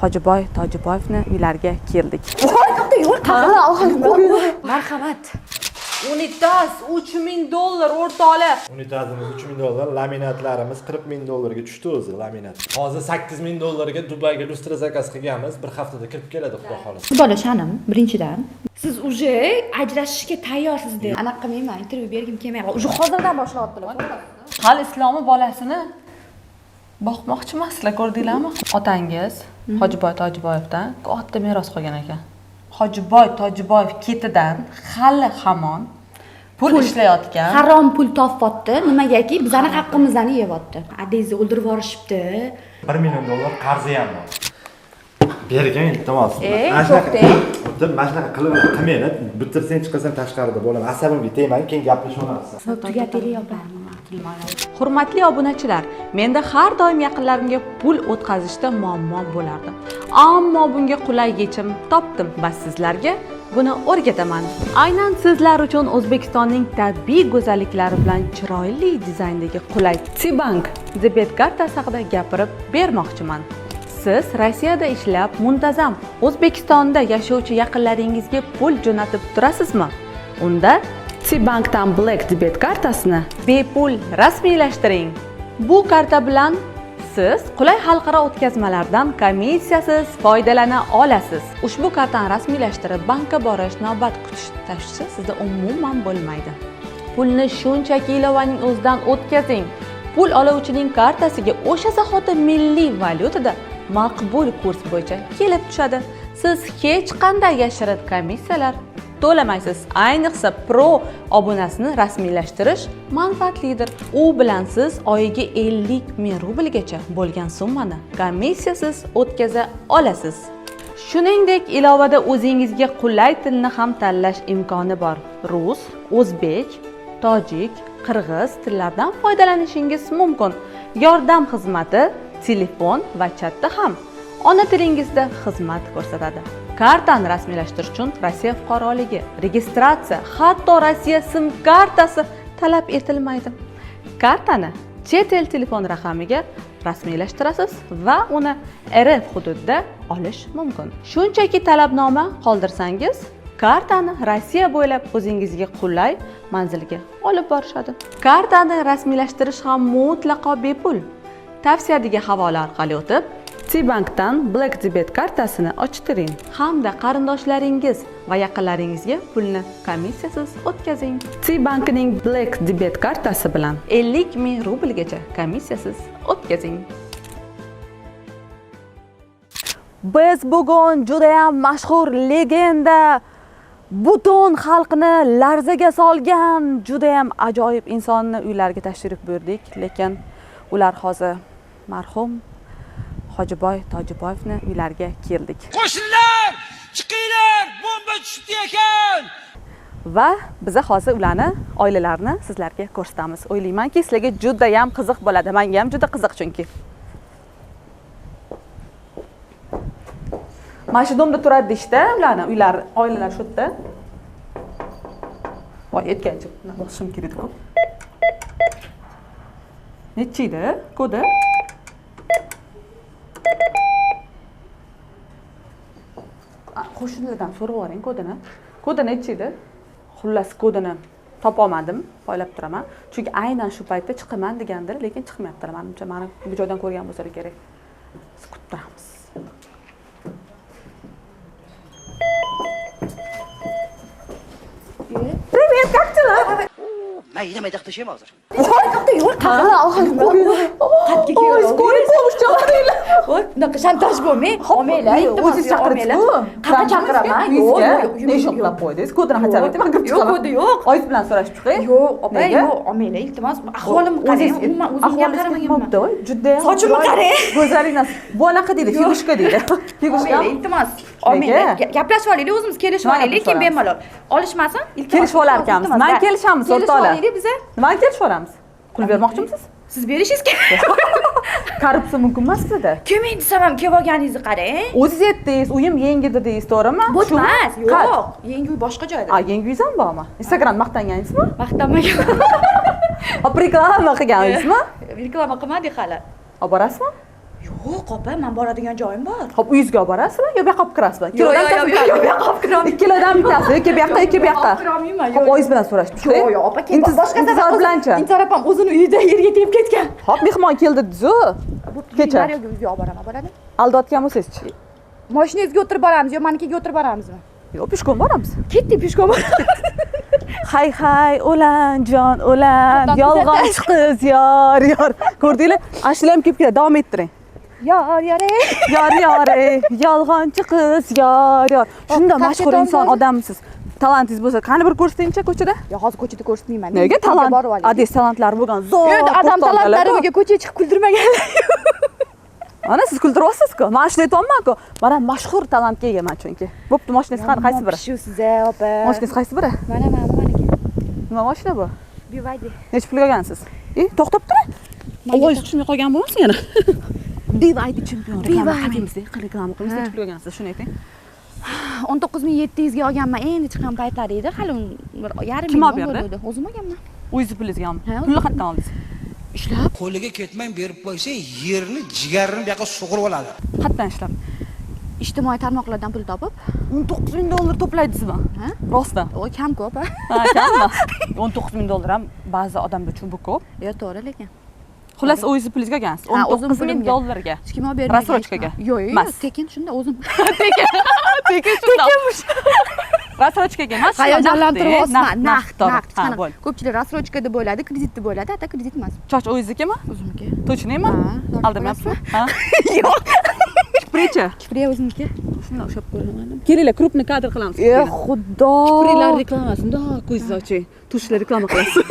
Hojiboy Tojiboyevni uylariga keldik. Marhamat. Unitas $3000 o'rtoqlar. Unitazimiz $3000, laminatlarimiz $40000 tushdi o'zi laminat. Hozir $8000 Dubayga lustra zakaz qilganmiz. Bir haftada kirib keladi, xudo xolasa. Bolashanim, birinchidan siz uje ajrashishga tayyorsiz deb anaqa qilmayman, intervyu bergim kelmayapti. Uje hozirdan boshlayaptilar. Hali Islomi bolasini boqmoqchimasizlar, ko'rdinglarmi? Otangiz Hojiboy Tojiboyevdan katta meros qolgan ekan. Hojiboy Tojiboyev ketidan hali hamon pul ishlayotgan. Harom pul topyapti, nimagaki bizani haqqimizni yeyapti. Adezni o'ldirib yuborishibdi. $1 million qarzi ham bor. Bergan iltimos. To'xtang. Mana shunaqa qilib qilmaylik. Bitirsang chiqasan tashqarida bo'laman. Asabimga tegmang, keyin gaplashaveramiz. Tugataylik yo'qlar. Hurmatli obunachilar, menda har doim yaqinlarimga pul o'tkazishda muammo bo'lardi. Ammo bunga qulay yechim topdim va sizlarga buni o'rgataman. Aynan sizlar uchun O'zbekistonning tabiiy go'zalliklari bilan chiroyli dizayndagi qulay Citibank debet kartasi haqida gapirib bermoqchiman. Siz Rossiyada ishlab, muntazam O'zbekistonda yashovchi yaqinlaringizga pul jo'natib turasizmi? Unda Citibankdan Black debet kartasini bepul rasmiylashtiring. Bu karta bilan siz qulay xalqaro o'tkazmalardan komissiyasiz foydalana olasiz. Ushbu kartani rasmiylashtirib, bankka borish, navbat kutish tashvishi sizda umuman bo'lmaydi. Pulni shunchaki ilovaning o'zidan o'tkazing. Pul oluvchining kartasiga o'sha zahoti milliy valyutada maqbul kurs bo'yicha kelib tushadi. Siz hech qanday yashirin komissiyalar to'lamaysiz. Ayniqsa Pro obunasini rasmiylashtirish manfaatlidir. U bilan siz oyiga 50,000 rublgacha bo'lgan summani komissiyasiz o'tkaza olasiz. Shuningdek, ilovada o'zingizga qulay tilni ham tanlash imkoni bor. Rus, o'zbek, tojik, qirg'iz tillardan foydalanishingiz mumkin. Yordam xizmati, telefon va chatda ham ona tilingizda xizmat ko'rsatadi. Kartani rasmiylashtirish uchun Rossiya fuqaroligi, registratsiya, hatto Rossiya sim kartasi talab etilmaydi. Kartani chet el telefon raqamiga rasmiylashtirasiz va uni RF hududida olish mumkin. Shunchaki talabnoma qoldirsangiz, kartani Rossiya bo'ylab o'zingizga qulay manzilga olib borishadi. Kartani rasmiylashtirish ham mutlaqo bepul. Tavsiyadagi havola orqali o'tib, Citibankdan Black debet kartasini ochtiring hamda qarindoshlaringiz va yaqinlaringizga pulni komissiyasiz o'tkazing. Citibankning Black debet kartasi bilan 50,000 rublgacha komissiyasiz o'tkazing. Biz bugun juda ham mashhur legenda, butun xalqni larzaga solgan juda ham ajoyib insonni uylariga tashrif buyurdik, lekin ular hozir marhum Hojiboy Tojiboyevni uylariga keldik. Qo'shinlar, chiqinglar, bomba tushibdi ekan. Va biz hozir ularni, oilalarini sizlarga ko'rsatamiz. O'ylaymanki, sizlarga juda ham qiziq bo'ladi. Menga ham juda qiziq chunki. Mana shu domda turadi deyshda, ularni, uylar, oilalar shu yerda. Voy, yetgancha bosishim kerak-ku. Necha edi? Kodi? Qo'shnilardan so'rab oling kodini. Kodi necha edi? Xullas kodini topolmadim, poylab turaman. Chunki aynan shu paytda chiqaman degandir, lekin chiqmayapti. Menimcha meni bu joydan ko'rgan bo'lsa kerak. Biz kutib turamiz. Привет, как дела? Mayda qilishim hozir. Qattiq yo'q, qattiq yo'q. Skoriy bo'lish chaqiraylar. Voy, bunaqa shantaj bo'lmang. Olmaylar, o'zingiz chaqirasiz. Qayerga chaqiraman? Yo'q, ne shoqlab qo'ydingiz? Kodini xatar eting, men kirib chiqaman. Yo'q, kodi yo'q. Oyiz bilan so'rashib chiqing. Yo'q, opa, yo'q, olmaylar, iltimos. Ahvolim qarang, umuman o'zimga qaramaganman. Juda ham sochimni qarang. Go'zalingiz. Bu anaqa deydi, figushka deydi. Figushka. Iltimos, olmaylar. Gaplashib olaylik, o'zimiz kelishib olaylik, keyin bemalol. Olishmasin? Kelishib olar ekanmiz. Men kelishamiz, o'rtoqlar. Biza Nima kelishib olamiz? Pul bermoqchimisiz? Siz berishingiz kerak. Korrupsiya mumkin emas sizda. Kelmang desam ham kelib olganingizni qarang. O'zingiz aytdingiz, uyim yangi dedingiz, to'g'rimi? Bu emas, yo'q. Yangi uy boshqa joyda. Yangi uyingiz ham bormi? Instagram maqtanganingizmi? Maqtanmagan. Reklama qilganingizmi? Reklama qilmadik hali. Olib borasizmi? Yo'q, Yo'q, opa, men boradigan joyim bor. Xo'p, uyingizga olib borasizmi yo bu yoqqa olib kirasizmi? Yo'q, yo'q, bu yoqqa olib kiraman. Ikkilardan bittasi, ikki bu yoqqa, ikki bu yoqqa. Kiramayman. Xo'p, oyingiz bilan so'rashibsiz. Yo'q, yo'q, opa, intizor bilanchi? Intizor opam o'zini uyida yerga tegib ketgan. Xo'p, mehmon keldi dedingiz-ku. Kecha Daryoga uyga olib boraman, bo'ladi? Aldayotgan bo'lsangiz-chi? Mashinangizga o'tirib boramiz yo manikiga o'tirib boramizmi? Yo'q, peshkom boramiz. Ketdik peshkom. Hay, o'lanjon, o'lan, yolg'onchi qiz, yor. Ko'rdinglar? Ashula ham kelib keladi, davom ettiring. Yor, Yolg'onchi qiz, yor. Shunda mashhur inson odamsiz. Talantingiz bo'lsa, qani bir ko'rsatingchi ko'chada? Yo'q, hozir ko'chada ko'rsatmayman. Nega talant? Ades talantlari bo'lgan. Zo'r. Yo'q, odam talantlari bo'lgan ko'chaga chiqib kuldirmaganlar. Ana siz kuldiryapsiz-ku. Men shuni aytayapman-ku. Mana mashhur talantga egaman chunki. Bo'pti, mashinangiz qaysi biri? Shu siz, opa. Mashinangiz qaysi biri? Mana maniki. Nima mashina bu? Bivaydi. Necha pulga olgansiz? To'xtab turing. Ovoz tushmay qolgan bo'lmasin yana. Bivaydi chempion. Reklama qilamiz. Necha pulga olgansiz? Shuni ayting. 19700 ga olganman. Endi chiqqan paytlar edi. Hali bir yarim Kim olib million berdi? bo'ldi. O'zim olganman. O'zingiz pulingizgami? Ha, Pulni qayerdan oldingiz? Ishlab. Qo'liga ketmay berib qo'ysang, yerni, jigarini bu yoqqa sug'urib oladi. Qayerdan ishlab? Ijtimoiy tarmoqlardan pul topib, $19000 to'playdingizmi? ha? Rostdan. O kam ko'p, ha? Ha, kammi? $19000 ham ba'zi odamlar uchun bu ko'p. Yo, to'g'ri lekin. Xullas, o'zingiz pulingizga olgansiz. Ha, o'zim $19000 Hech kim olib bermagan. Rassrochkaga? Yo'q, Emas. tekin shunda o'zim. Tekin shundoq. Rassrochkaga emas. Hayajonlantiryapman. Naqd. Ha, bo'ldi. Ko'pchilik rassrochka deb bo'ladi, kredit deb bo'ladi, ata kredit emas. Choch o'zingiznikimi? O'zimniki. Точныйmi? Ha, Aldamayapsizmi? Ha? Yo'q. Kipricha. Kipri o'zimniki. Shunday o'xshab ko'rinaman. Kelinglar, krupni kadr qilamiz. Xudo. Kiprilar reklamasi. Bundoq ko'zingizni oching. Tushlar reklama qilasiz.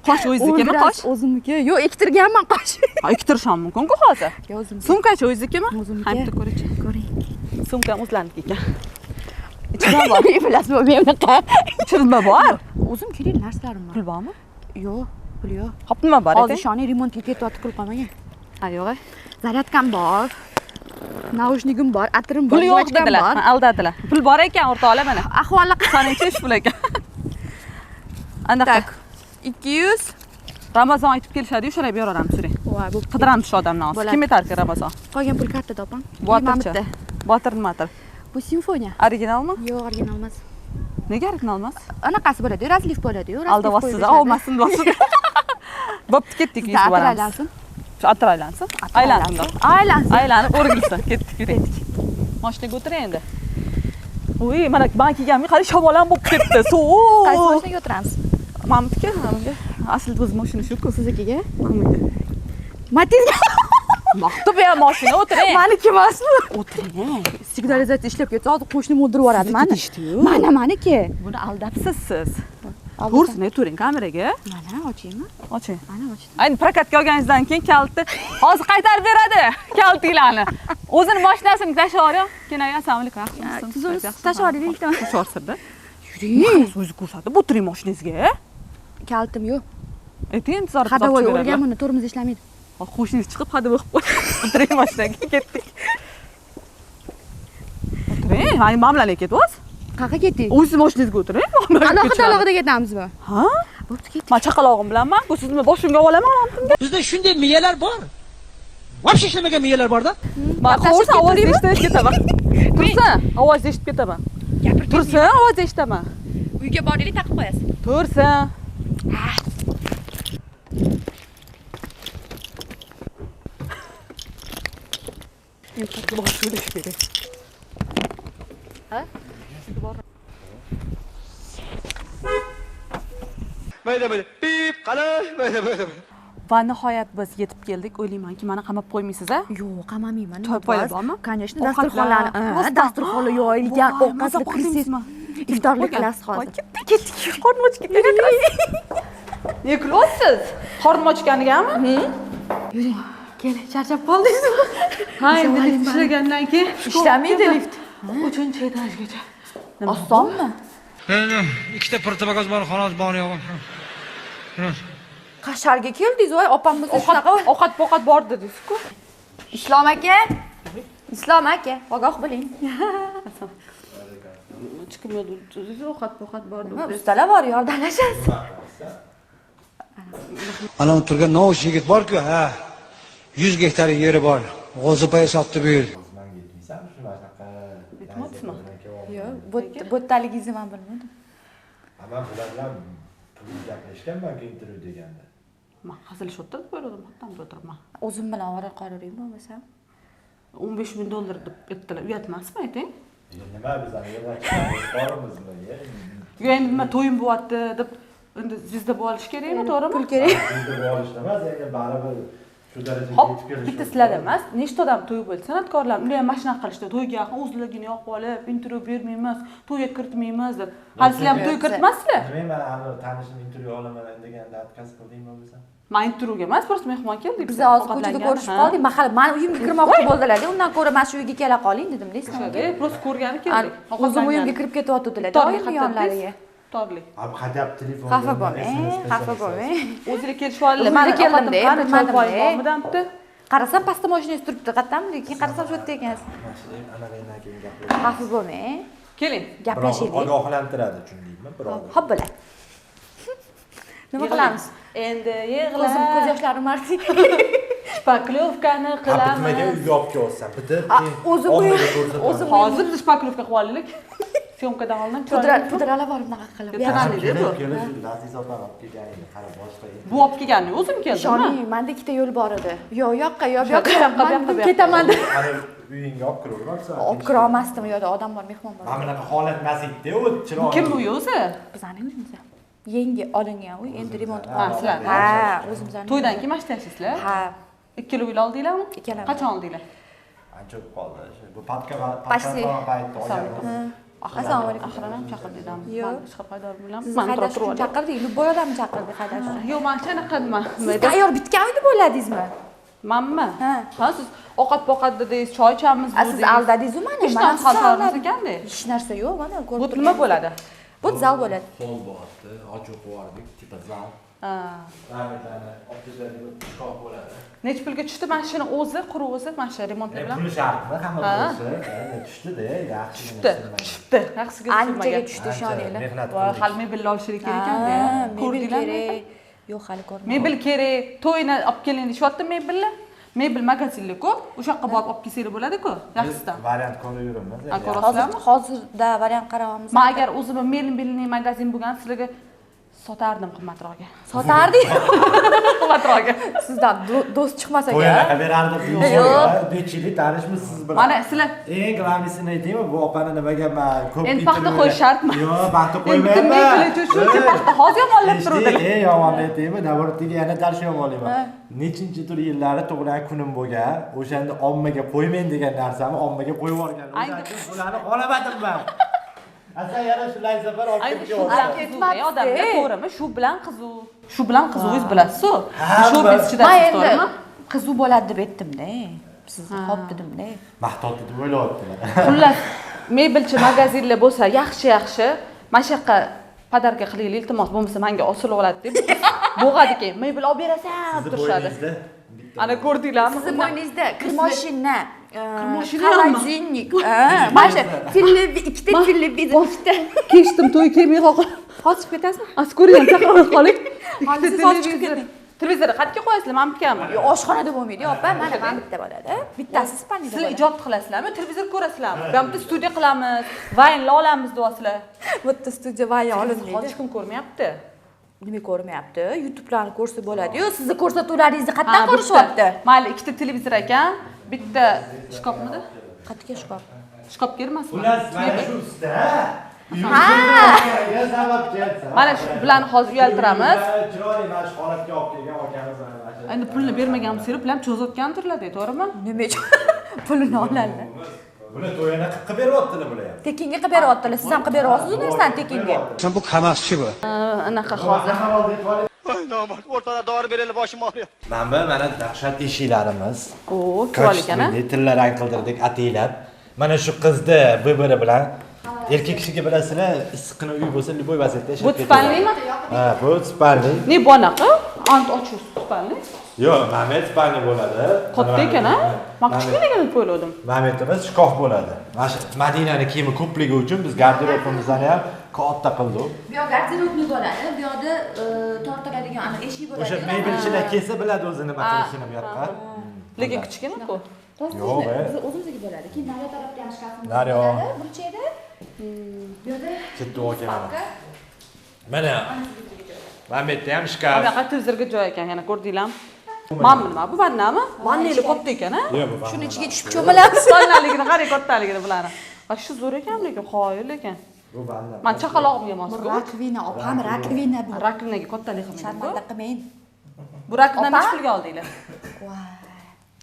Qosh o'zingiznikimi? Qosh? O'zimniki. Yo'q, ektirganman qosh. Ha, ektirish ham mumkin-ku hozir. Yo'q, o'zimniki. Sumkachi o'zingiznikimi? O'zimniki. Ha, bitta ko'ring. Ko'ring. Sumka o'zlarniki ekan. Ichida bor. Bilasizmi, men bunaqa. Ichida bor. O'zim kerak narsalarim bor. Pul bormi? Yo'q, pul yo'q. Hop, nima bor Hozir edi? shoni remontga ketyapti, pul qolmagan. Ha, yo'q. Zaryadkam bor. Naushnikim bor, atrim bor, Pul yo'q juvachkam dedilar. bor. Aldadilar. Pul bor ekan, o'rtoqlar mana. Ahvoli Qancha ish pul ekan? Anaqa. 200 Ramazon aytib kelishadi, ushalab beraveramiz, turing. voy, bu Qidiramiz shu odamni hozir. Bo'ladi. Kim yetarki Ramazon? qolgan pul kartada opam. Botirchi. Botir nimadir? Bu simfoniya. Originalmi? Yo'q, original emas. Nega original emas? Anaqasi bo'ladi, razliv bo'ladi-yu, Aldayapsiz, olmasin do'stim. Bo'pti, ketdik, yuz boramiz. Aylansin. Shu atir aylansin. Aylansin. Aylanib o'rgilsin. Ketdik, yuring. Mashinaga o'tiring endi. Uy, mana men kelganmi, qari shamolam bo'lib ketdi. Sovuq. Qaysi mashinaga o'tiramiz? Mamniki, menga. Asl o'z mashina shu-ku. Siznikiga? Meniki. Matizga. Maqtib ya mashina o'tiring. Meniki emasmi? O'tiring. Signalizatsiya ishlab ketsa, hozir qo'shnim o'ldirib yuboradi meni. Mana meniki. Buni aldabsiz siz. Tursin, turing kameraga. Mana ochaymi? Oching. Mana ochdim. Ayni prokatga olganingizdan keyin kaltni hozir qaytarib beradi. Kaltinglarni. O'zini mashinasini tashlab yuboring. Keyin assalomu alaykum. Tuzimiz tashlab yuboring, ikkita. Shorsirda. Yuring. O'zi ko'rsatib o'tiring mashinangizga. Kaltim yo'q. Ayting, intizor Hadavoy o'rganman, tormoz ishlamaydi. Qo'shningiz chiqib hadavoy qilib qo'ydi. O'tiring mashinaga ketdik. O'tiring, mana mamlaga ketyapsiz. Qayerga ketdik? O'zingiz mashinangizga o'tiring. Alohida ketamizmi? Ha? Bo'pti, ketdik. Men chaqalog'im bilanman, bu sizni boshimga olaman. Bizda shunday miyalar bor. Вообще ishlamagan miyalar borda. Men qo'rsa ovoz eshitib ketaman. Tursin, ovoz eshitib ketaman. Gapirib Tursin, ovoz eshitaman. Uyga boraylik, taqib qo'yasiz. Tursin. Mayda mayda. Pip, qalay, mayda mayda. Va nihoyat biz yetib keldik. O'ylaymanki, meni qamab qo'ymaysiz-a? Yo'q, qamamayman. Choy poylar bormi? Конечно, Ovqatlar. dasturxonlarni, dasturxonga yoyilgan ovqatni kirsizmi? Iftorlik qilasiz hozir. Ketdik. Qornim ochib ketdi. Ne kulyapsiz? Qornim ochganigami? Yuring, kel, charchab qoldingizmi? Ha, endi lift ishlagandan keyin Ishlamaydi lift. 3-etajgacha. Osonmi? Ikkita portabagoz bor, xolos bor yo'q. Qasharga keldingiz, voy, opam bizni shunaqa. Ovqat bor dedingiz-ku. Islom aka. Islom aka, ogoh bo'ling. Chiqmadi, ovqat bor deb. Ustalar bor, yordamlashasiz. Ana turgan novush yigit bor-ku, ha. 100 gektar yeri bor. G'o'zibay sotdi bu yer. Osmonga yetmaysanmi shunaqa? Yetmoqsizmi? Yo'q, bo'ttaligingizni men bilmadim. Ama bular bilan pul gaplashganman intervyu deganda. Men hazillashyapti deb o'yladim, hatto o'tiribman. O'zim bilan ora qolaveraymi bo'lmasam? 15 ming dollar deb aytdilar. Uyatmasmi ayting? Nima bizani yo'qotishimizmi? Yo endi nima to'yim bo'lyapti deb endi zvezda bo'lish kerakmi, to'g'rimi? Pul kerak. Endi olish emas, endi baribir shu darajaga Hop, yetib kelish. bitta sizlarda emas, nechta odam to'y bo'ldi, san'atkorlar, ular ham mashina qilishdi, to'yga yaqin o'zlarini yoqib olib, intervyu bermaymiz, to'yga kiritmaymiz deb. Hali sizlar ham to'y kiritmasizlar? Men hali tanishim intervyu olaman deganda отказ qildingmi bo'lmasa? Men intervyuga emas, просто mehmon keldik. Biz hozir ko'chada ko'rishib qoldik. Mahalla meni uyimga kirmoqchi bo'ldilar-da. Undan ko'ra mana shu uyga kela qoling dedim-da. O'shada, просто ko'rgani keldik. O'zim uyimga kirib ketyaptilar-da, yonlariga. Torlik. Ab hadab telefon. Xafa bo'lmang, xafa bo'lmang. O'zinglar kelishib oldilar. O'zimga keldim-da, bilmadim-da. Qani Qarasam pastda mashinangiz turibdi, qayerdami? Keyin qarasam shu yerda ekansiz. Anaqadan keyin gaplashamiz. Xafa bo'lmang. keling. Gaplashaylik. Ogohlantiradi, tushundingmi? Biroq. Xo'p bo'ladi. Nima qilamiz? Endi Ko'z yig'lab, yoshlarim ardi. shpaklovkani Bitmagan qilamiz. uyga olib kelsam, bitib o'zim o'zim Hozir biz shpaklovka qilib olaylik. Syomkadan oldin pudralab olib naqa qilib. Laziz opa olib kelganingni qarab boshqa. Bu olib kelganni o'zim keldim. Ishoning, menda ikkita yo'l bor edi. Yo yoqqa, yo bu yoqqa. bu yoqqa, Men ketaman deb. Ana uyingga olib kiraveribsan. Olib kira olmasdim, u yerda odam bor, mehmon bor. Mana bunaqa holat emas edi, u chiroyli. Kim bu o'zi? Bizning uyimiz. Yangi olingan uy, endi remont Ha, sizlar. Ha, o'zimizning. To'ydan keyin mana shu yashaysizlar? Ha, Ikkala uylar oldinglarmi? Ikkalamiz. Qachon oldinglar? Ancha bo'lib qoldi. Bu patka Pasti. paytda olganmiz. Assalomu alaykum. Axirdan chaqirdilar. Yo'q. Men chiqib haydar bilan. sizni haydash uchun chaqirdik, Luboy odamni chaqirdik haydash uchun. Yo'q, men chanaqadman. Siz tayyor bitgan uyda bo'ladingizmi? Manmi? Ha. Ha, siz ovqat dedingiz, choy ichamiz Siz dedingiz. aldadingiz-ku mani. Ishdan xalqlarimiz ekanda. Hech narsa yo'q, mana ko'rib Bu nima bo'ladi? Bu zal bo'ladi. Hol bordi, ojuq bordik, tipa zal. Ha. Ramitlarni optizlarga shkof bo'ladi. Nech pulga tushdi mashina o'zi, quruq o'zi, mana shu remontlar bilan? Pul shartmi? Hamma Ha. bo'lsa, tushdi-da, yaxshi. Tushdi. Yaxshiga Anchaga tushdi ishoninglar. Mehnat Voy, hali mebel olishlik kerak ekanda. Mebel Ko'rdinglarmi? kerak. Yo'q, hali ko'rmadim. Mebel kerak. To'yni olib keling deyapti mebellar. Mebel magazinlar-ku. O'sha yoqqa borib olib kelsanglar bo'ladi-ku. Yaxshisidan. Variant ko'raveramiz. Ha, ko'rasizlarmi? Hozirda variant qaramamiz. Men agar o'zim melning magazin bo'lgan sizlarga sotardim qimmatroqga. Sotardik. Qimmatroqga. Sizdan do'st chiqmasa To'yanaqa kerak. berardik. Yo'q. Necha yil tanishmiz siz bilan. Mana sizlar Eng g'alanisini aytaymi, bu opani nimaga men ko'p endi paxta qo'yish shartmi? Yo'q, paxta Endi qo'ymayman. mebel uchun paxta hozir ham olib turuvdilar. Eng yomon aytaymi, navratiga yana darsh yomonlayman. Nechinchidir yillari tug'ilgan kunim bo'lgan, o'shanda ommaga qo'ymen degan narsani ommaga qo'yib yuborgan. Ularni olamadim men. Asa yana shu laysalar olib Ayni kelib shu bilan qizuv odamga to'g'rimi? Shu bilan qizuv. Shu bilan qizuvingiz bilasiz-ku. Shu biz ichida Men siz endi to'g'rimi? qizuv bo'ladi deb aytdim-da. Siz xo'p dedim-da. maqtovdi deb o'ylayaptilar. Xullas, mebelchi magazinlar bo'lsa, yaxshi, mana shu yoqqa podarka qilaylik, iltimos, bo'lmasa menga osilib oladi deb bo'g'adi keyin. Mebel olib berasan deb turishadi. Ana ko'rdinglarmi? Sizni bo'yningizda kirmoshina, Kirmoshina hammi? xolodilnik. Mana shu filli ikkita filli ikkita. Kechdim, to'y kelmay qolgan. Hozir ketasizmi? Az ko'ring, chaqirib qoling. Hozir siz hozir chiqib keting. Televizorni qayerga qo'yasizlar? Men bitganmi? Yo'q, oshxonada bo'lmaydi, opa. Mana bitta bo'ladi. Bittasi spanida Sizlar bo'ladi. ijod qilasizlarmi? Televizor ko'rasizlarmi? Bu yerda studiya qilamiz, vaynlar olamiz deyapsizlar. Bu yerda studiya vaya olinmaydi. Hozir hech kim ko'rmayapti. Nima ko'rmayapti? YouTube'larni ko'rsa bo'ladi-yu. Sizni ko'rsatuvlaringizni qayerdan ko'rishyapti? Mayli, ikkita televizor ekan, bitta shkopmidi? Qayerga shkop? Shkop kerakmasmi? Ular mana shu usta. Mana shu bilan hozir uyaltiramiz. Chiroyli mana shu holatga olib kelgan akamiz mana shu. Endi pulni bermaganimizda bilan cho'zayotgandirlar-da, to'g'rimi? Nima uchun pulini oladi? Bular to'yini qilib beryaptilar bular ham. Tekinga qilib beryaptilar. Siz ham qilib beryapsiz u narsani tekinga. Sen bu qamaschi bu. Anaqa hozir. O'rtada dori beraylik, boshim og'riyapti. Mana dahshat eshiklarimiz. O, chiroyli ekan-a. Tilla rang qildirdik ataylab. Mana shu qizni bir-biri bilan erkak kishiga bilasizlar, issiqqina uy bo'lsa, любой vaziyatda yashab Bu spalnimi? Ha, bu spalni. Ne bu anaqa? Ant ochish spalni. Yo'q, Mamet spalni bo'ladi. Katta ekan-a? Men kichkinaligini deb o'yladim. Mametimiz shkof bo'ladi. Mana shu Madinani kiyimi ko'pligi uchun biz garderobimizni ham katta qildik. Bu yoq garderobli bo'ladi. Bu yoqda tortiladigan ana eshik bo'ladi. O'sha mebelchilar kelsa biladi o'zi nima qilishini bu yoqqa. Lekin kichkina-ku. Yo'q, be. Biz o'zimizga bo'ladi. Keyin nari tarafda ham shkafimiz Naryo. bo'ladi. Burchakda. Bu yerda Katta ekan mana. Mana bu yerda ham Bu shkaf. yoqqa televizorga joy ekan, yana ko'rdinglarmi? Mana nima? Bu vannami? Vannali katta ekan, a? Yo'q, bu shuni ichiga tushib cho'milamiz. Sonnaligini qarang, kattaligini bilaman. Va shu zo'r ekan lekin, qoyil ekan. Bu vanna. Men chaqalog'imga mos Bu ku. rakvina, opam rakvina bu. Rakvinaga kattalik qilmaydi. Sharmanda qilmang. Bu rakvinani Opa? nech pulga oldinglar? Voy.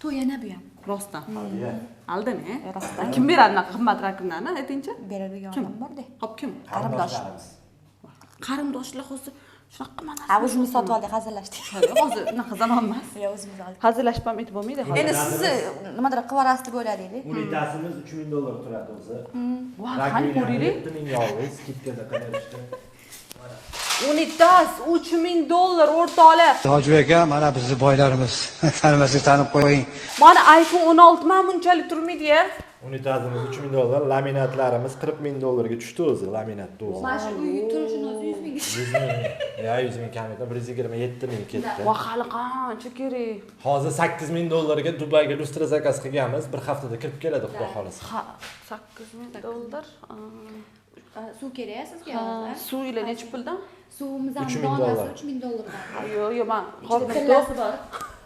To'yana bu ham. Rostdan. Iya. Aldimi? Rostdan. Kim beradi bunaqa qimmat rakvinani? Aytingchi. Beradigan Kim? odam bor-da. Hop kim? Qarindoshlarimiz. Qarindoshlar hozir shunaqa mana. Ha, o'zimiz sotib oldik, hazillashdik. Hozir unaqa zamon emas. Yo, o'zimiz oldik. Hazillashib ham aytib bo'lmaydi hozir. Endi sizni nimadir qilib yuborasiz deb o'yladik. Unitasimiz $3000 turadi o'zi. Voy, qani ko'ringlar. 7000 yolg'iz skidkada qilishdi. Unitas $3000 o'rtoqlar. Hoji aka, mana bizni boylarimiz. Tanimasak tanib qo'ying. Mana iPhone 16 mana bunchalik turmaydi-ya. Unitazimiz $3000, laminatlarimiz $40000 ga tushdi o'zi, laminatni o'zi. Mana shu uyga turishini o'zi 100 ming. 100 ming. Ya 100 ming kam ekan, 127 ming ketdi. Va hali qancha kerak? Hozir $8000 ga Dubayga lustra zakaz qilganmiz, bir haftada kirib keladi, xudo xolasa. Ha, $8000. Suv kerak sizga Ha, hozir. suv ila necha puldan? Suvimiz ham $3000. donasi $3000 dan. Yo'q, men Ichida qornim tillasi to'q. bor.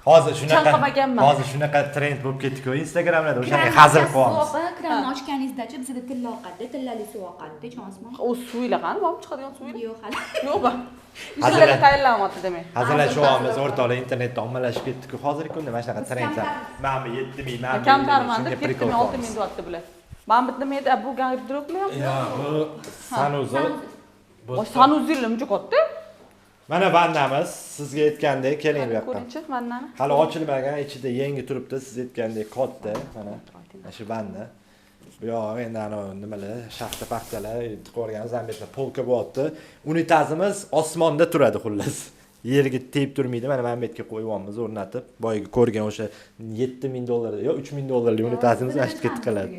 Hozir shunaqa Chanqamaganman. hozir shunaqa trend bo'lib ketdi-ku Instagramlarda, o'shanga hazil qilyapmiz. Kranni ochganingizda-chi bizda tilla oqadi, tillali suv oqadi, ishonasizmi? U suv ila qani, borib chiqadigan suv ila. Yo'q hali. Yo'q ba. Hazil- Sizlarga tayyorlanyapti demak. Hazillashyapmiz, o'rtoqlar internetda ommalashib ketdi-ku. Hozirgi kunda mana shunaqa trendlar. Mana bu 7000, mana bu Kamtarman deb shunga prikol 7000, 6000 qilyapmiz. deyapti bular. Men bitta meda bu garderobmi? Ya, bu Sanuzo. Bu O sanuzilni muncha katta. mana vannamiz, sizga aytgandek, keling bu yoqqa. Ko'ringchi vannani. Hali ochilmagan, ichida yangi turibdi, siz aytgandek katta, mana. Mana shu vanna. Bu yoq endi ana nimalar, shaxta paxtalar tiqib yuborgan zambetlar polka bo'lyapti. Unitazimiz osmonda turadi xullas. Yerga tegib turmaydi. Mana bu yerga qo'yyapmiz o'rnatib. Boyagi ko'rgan o'sha $7000 yo $3000 unitazimiz mana shu ketib qoladi.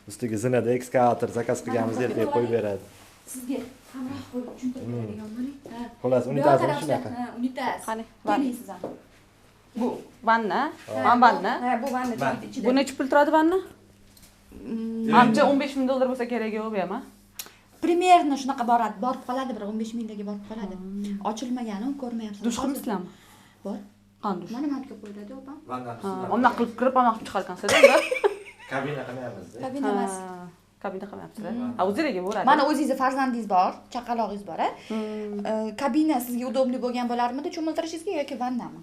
Ustiga zinada ekskavator zakaz qilganimiz yerga qo'yib beradi. Sizga hamroh bo'lib tushuntirib beradigan bo'ling. Ha. Xullas unitazimiz shunaqa. Unitaz. Qani, Keling siz ham. Bu vanna. Men vanna. Ha, bu vanna joyida ichida. Bu necha pul turadi vanna? Menimcha $15000 bo'lsa kerak yo'q bu ham, a? Примерно shunaqa boradi, borib qoladi, bir 15 mingdagi borib qoladi. Ochilmagani ko'rmayapsiz. Dush qilmisizlarmi? Bor. Qani dush? Mana bunga qo'yiladi, opam. Ha, unda qilib kirib, ana qilib chiqargansizlar. Kabina qilmayapmiz-da. Kabina emas. Kabina qilmayapsizlar. Ha, o'zingizga bo'ladi. Mana o'zingizni farzandingiz bor, chaqalog'ingiz bor, a? Kabina sizga udobli bo'lgan bo'larmidi cho'miltirishingizga yoki vannami?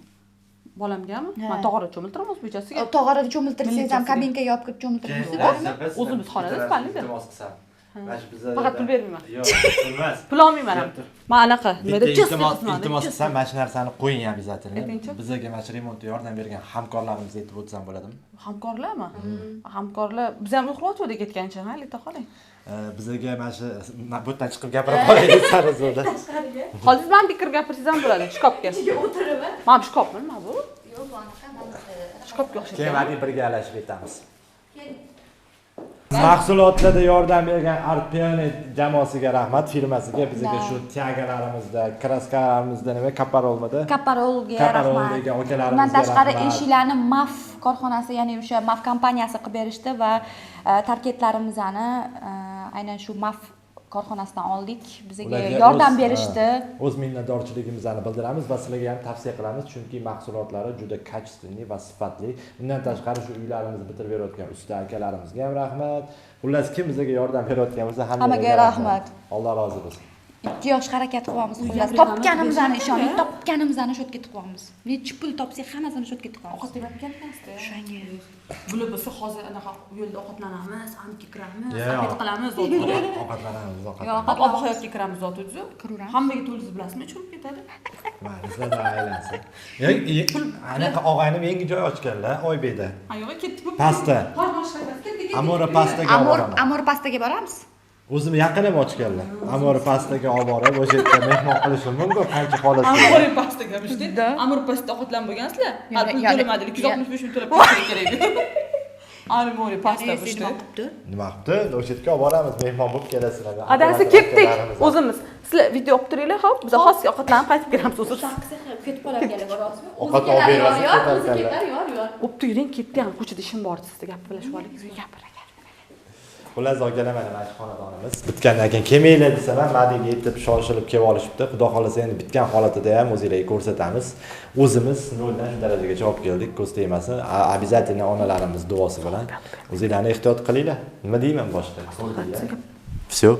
Bolamgami? Ha. Men tog'ora cho'miltiraman o'zbekchasiga. Tog'orada cho'miltirsangiz ham Millichasiga. kabinkaga yopib kirib cho'miltirasiz. O'zimiz xonada spalnida. Iltimos qilsam. Mana shu bizda Faqat pul bermayman. Yo'q, pulmas. Pul olmayman ham. Men anaqa, Bitta menda iltimos qilsam, mana shu narsani qo'ying обязательно. Aytingchi. Bizga mana shu remontga yordam bergan hamkorlarimizga aytib o'tsam bo'ladimi? Hamkorlarmi? Hamkorlar biz ham uxlayotgandik ketgancha, ha, lita qoling. Bizga mana shu butdan chiqib gapirib qolaylik sarizda. Hozir men bir kirib gapirsangiz ham bo'ladi, shkopga. Ichiga o'tirib, Men shkopmi, nima bu? yo'q, bu anaqa. Shkopga Keyin o'xshaydi. mana birgalashib ketamiz. Mahsulotlarda yordam bergan Arpione jamoasiga rahmat, firmasiga, bizga shu tiagalarimizda, kraskalarimizda nima kaparolmada. Kaparolga Kaparol rahmat. degan akalarimizga Bundan tashqari rahmat. eshiklarni MAF korxonasi, ya'ni o'sha MAF kompaniyasi qilib berishdi va tarketlarimizni aynan shu MAF korxonasidan oldik. Bizga Ularga yordam o'z- berishdi. O'z minnatdorchiligimizni bildiramiz va sizlarga ham tavsiya qilamiz, chunki mahsulotlari juda kачественный va sifatli. Bundan tashqari shu uylarimizni bitirib berayotgan usta akalarimizga ham rahmat. Xullas, kim bizga yordam berayotgan bo'lsa, Hammaga rahmat. Alloh rozi bo'lsin. Ikki yosh harakat qilyapmiz. Xullas, topganimizni ishoning, topganimizni shodga tiqyapmiz. Necha pul topsak hammasini shodga tiqyapmiz. Ovqat yeyotganmizda. O'shanga. Bular bo'lsa hozir anaqa yo'lda ovqatlanamiz, ancha kiramiz, Yo'q. ovqat qilamiz, Ovqatlanamiz, Yo'q, ovqatlanamiz. ob hayotga kiramiz zotingiz. Kiraveramiz. Hammaga to'lingiz bilasizmi, cho'lib ketadi. Sizlarda aylansin. Anaqa og'aynim yangi joy ochganlar, Oybekda. Ha, yo'q, ketdi bu. Pasta. Amora pastaga olib boraman. Amor pastaga boramiz. O'zim yaqinam ochganlar. Amora pastaga olib borib, o'sha yerda mehmon qilishim mumkin, qancha xohlasa. Amur pastaga bishdi. Amur pasta ovqatlan bo'lgansizlar. Hali pul to'lamadik, 265 ming to'lab ketish kerak. Ani mori pasta pishdi. Nima qilibdi? Lo'shetga olib boramiz, mehmon bo'lib kelasizlar. Adasi ketdik. O'zimiz. Sizlar video olib turinglar, xo'p? Biz xos ovqatlanib qaytib kelamiz o'zimiz. Ketib qolarkanlar borasizmi? Ovqat olib berasiz, ketarkanlar. Yor. O'tib yuring, ketdi ham ko'chada ishim bor sizga gaplashib olaylik. Gapiragan. Xullas kelaman mana shu xonadonimiz. Bitgandan keyin kelmanglar desam ham Madiga yetib shoshilib kelib olishibdi. Xudo xolasa endi bitgan holatida ham o'zingizlarga ko'rsatamiz. O'zimiz noldan shu darajagacha olib keldik, ko'z tegmasin. Обязательно onalarimiz duosi bilan o'zingizlarni ehtiyot qilinglar. Nima deyman boshqa? Всё.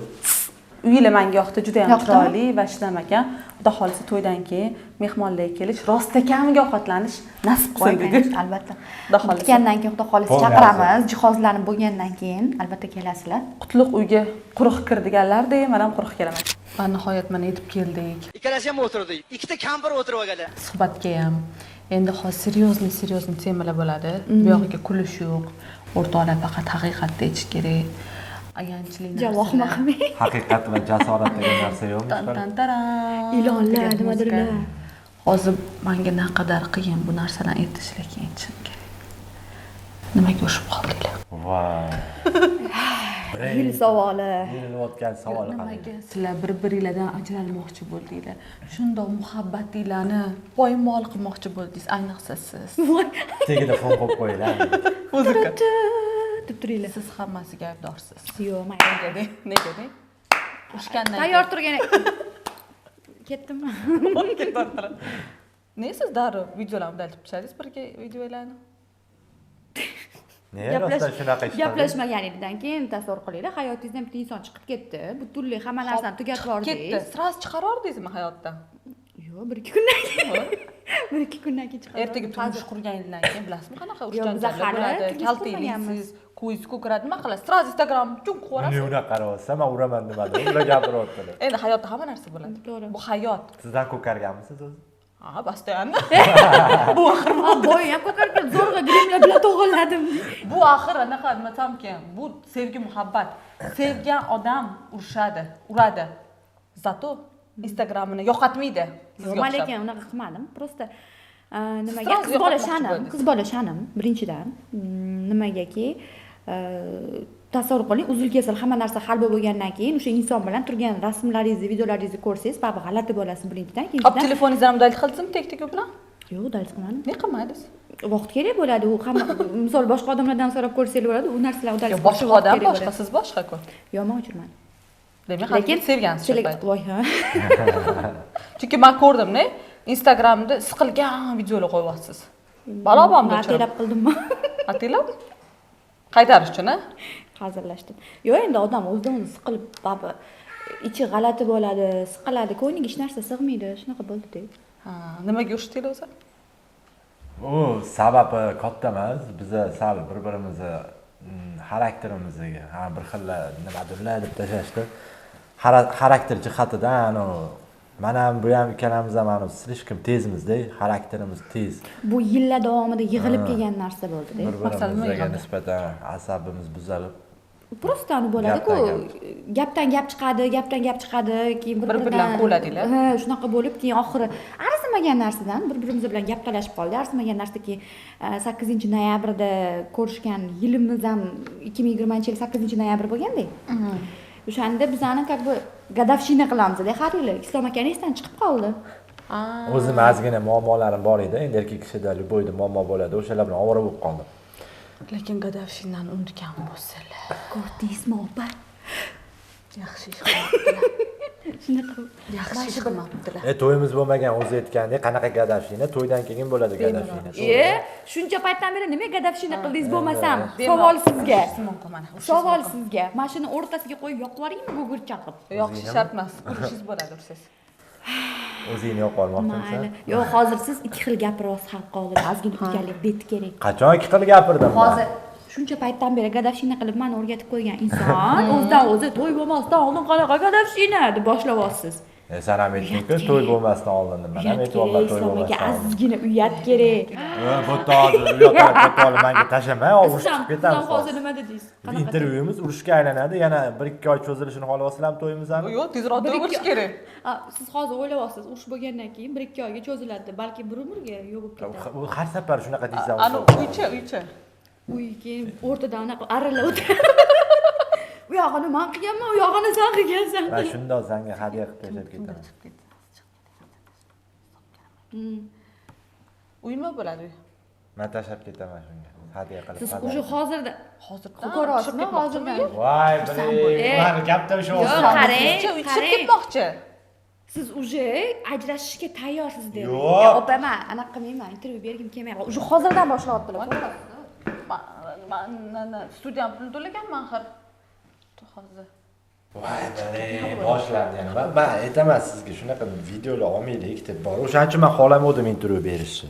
Uylar menga yoqdi, juda ham Yoqdimi? chiroyli va ishlamagan. Xudo xolasa to'ydan keyin mehmonlarga kelish, rostakamiga ovqatlanish nasib qilsin dedik. Albatta. Xudo xolasa. Bitgandan keyin Xudo xolasa chaqiramiz, jihozlarni bo'lgandan keyin albatta kelasizlar. Qutlug' uyga quruq kir deganlardek, men ham quruq kelaman. Va nihoyat mana yetib keldik. ikkalasi ham o'tirdik. Ikkita kampir o'tirib olganlar. Suhbatga ham. Endi hozir seryozni temalar bo'ladi. Bu yog'iga kulish yo'q. O'rtoqlar faqat haqiqatni aytish kerak. Ayanchli narsa. Javohma qilmang. Haqiqat va jasorat degan narsa yo'qmi? Taran. Ilonlar, nimadirlar. Hozir menga naqadar qiyin bu narsalarni aytish, lekin aytishim kerak. Nimaga ushib qoldinglar? Voy. Yil savoli. Yililayotgan savol qanday? Nimaga sizlar bir-biringlardan ajralmoqchi bo'ldinglar? Shundoq muhabbatinglarni poymol qilmoqchi bo'ldingiz, ayniqsa siz. Tegida fon qo'yib qo'yinglar. Muzika. Deb turinglar. Siz hammasiga aybdorsiz. Yo'q, mayli. Nega deng? Ushgandan Tayyor turgan. Ketdimmi? Ne siz darrov videolarni udalib chiqardingiz birga videolarni? Nega rostdan shunaqa ish qildingiz? Gaplashmaganingizdan keyin tasavvur qilinglar, hayotingizdan bitta inson chiqib ketdi. Butunlay hamma narsani tugatib Ketdi. yubordingiz. Sraz chiqarordingizmi hayotdan? Yo'q, 1-2 kundan keyin. 1-2 kundan keyin chiqadi. Ertaga turmush qurganingizdan keyin bilasizmi qanaqa Yo'q, biz ushlanjanlar hali bo'ladi, turmush kaltayliksiz, ko'zingiz ko'karadi, nima qilasiz? Sraz Instagram uchun Uni qo'yasiz. unaqa qarayapsam, men uraman demadim. Ular gapiryaptilar. Endi hayotda hamma narsa bo'ladi. To'g'ri. Bu hayot. Sizdan ko'karganmisiz o'zi? Ha, постоянно. Boy ham ko'karib zo'rg'a grimlar bilan to'g'irladim. Bu axir anaqa nima desam, bu sevgi, muhabbat. Sevgan odam uradi. Zato Instagramini yo'qotmaydi. Yo'q, men lekin unaqa qilmadim. Prosta nimaga Sraz qiz yo'qotmoqchi bola shanim birinchidan nimagaki tasavvur qiling, uzil-kesil hamma narsa hal bo'lgandan keyin o'sha inson bilan turgan rasmlaringizni, videolaringizni ko'rsangiz, baribir g'alati bo'lasiz birinchidan. Ob Ikkinchidan, telefoningizni ham dalil qildingizmi tek-tek bilan? yo'q, dalil qilmadim. Ne qilmadingiz? Vaqt kerak bo'ladi. U hamma misol boshqa odamlardan so'rab ko'rsangiz bo'ladi. U narsalar udalib Boshqa odam boshqa, siz boshqa-ku. Yo'q, men o'chirmadim. Demak, lekin sevgansiz shu payt. Voy, ha. Chunki men ko'rdim-ne, Instagramda siqilgan videolar qo'yyapsiz. Balobomda Atilab qildimmi? Atilab? Qaytarish uchun-a? Hazırlashdim. Yo'q, endi odam o'zidan o'zi siqilib, baribir ichi g'alati bo'ladi, siqiladi, ko'ngliga hech narsa sig'maydi. Shunaqa bo'ldi-da. Ha, nimaga ushdingiz o'zi? U sababi katta emas. Biz sal bir-birimizni xarakterimizga, bir xil nimadirlar deb tashashdi. Xarakter jihatidan men ham bu ham ikkalamiz ham slishkim tezmizda, xarakterimiz tez. Bu yillar davomida yig'ilib kelgan narsa bo'ldi-da. Bir-birimizga nisbatan asabimiz buzilib. Prosta bo'ladi-ku. Gapdan gap chiqadi, keyin bir-bilan qo'ladinglar. Ha, shunaqa bo'lib, keyin oxiri arzimagan narsadan bir-birimiz bilan gap talashib qoldi. Arzimagan narsa keyin 8-noyabrda ko'rishgan yilimiz ham 2020-yil 8-noyabr bo'lganda. O'shanda bizani как бы gadavshina qilamiz-da, har yili. Islom akani esdan chiqib qoldi. O'zim ozgina muammolarim bor edi. Endi erkak kishida любойda muammo bo'ladi. O'shalar bilan ovora bo'lib qoldim. Lekin gadavshinani unutgan bo'lsalar. Ko'rdingizmi, opa? Yaxshi ish qilibdilar. Shunaqa Yaxshi ish qilibdilar. To'yimiz bo'lmagan o'zi aytgandek, qanaqa gadavshina, to'ydan keyin bo'ladi gadavshina. Shuncha paytdan beri nima gadavshina qildingiz bo'lmasam? Savol sizga. Savol sizga. Mashina o'rtasiga qo'yib yoqib yuboringmi gugurt chaqib? Yoqish shart emas. Urishingiz bo'ladi ursiz. O'zingni yo'q olmoqchimisan? Mayli. Yo'q, hozir siz ikki xil gapiryapsiz xalqqa oldida. Ozgina tutganlik bet kerak. Qachon ikki xil gapirdim? Hozir shuncha paytdan beri gadavshina qilib meni o'rgatib qo'ygan inson o'zidan o'zi to'y bo'lmasdan oldin qanaqa gadavshina deb boshlayapsiz. Sen ham aytding-ku, to'y bo'lmasdan oldin nima? Men aytibman to'y bo'lmasdan. Ozgina uyat kerak. Bu hozir uyatni menga tashlama, urush chiqib ketamiz. Hozir nima dedingiz? Intervyuimiz urushga aylanadi. Yana 1-2 oy cho'zilishini xohlayapsizlarmi to'yimizdan? Yo'q, tezroq to'y bo'lishi kerak. Siz hozir o'ylayapsiz, urush bo'lgandan keyin 1-2 oyga cho'ziladi, balki bir umrga yo'q bo'lib ketadi. Har safar shunaqa deysan. Ana uycha. uy keyin o'rtada anaqa arralab o'tiradi. U yog'ini men qilganman, u yog'ini sen qilgansan. Man shundoq senga hadya qilib tashlab ketaman. Uyma bo'ladi uy. Men tashlab ketaman shunga. Hadya qilib. Siz уже hozirda Hozirdan ko'ryapsizmi hozirdan? Voy, biling, mani gapda o'sha Yo'q, o'sib. qarang, uy chiqib qarang. ketmoqchi. Siz уже ajrashishga tayyorsiz dedi. Yo'q. Opa, men anaqa qilmayman, intervyu bergim kelmayapti. Уже hozirdan boshlayaptilar. Men studiyam pul to'laganman axir. Hozir. Voy, biling, boshlandi yana. Men aytaman sizga shunaqa videolar olmaylik deb bor. O'shaning uchun men xohlamadim intervyu berishni.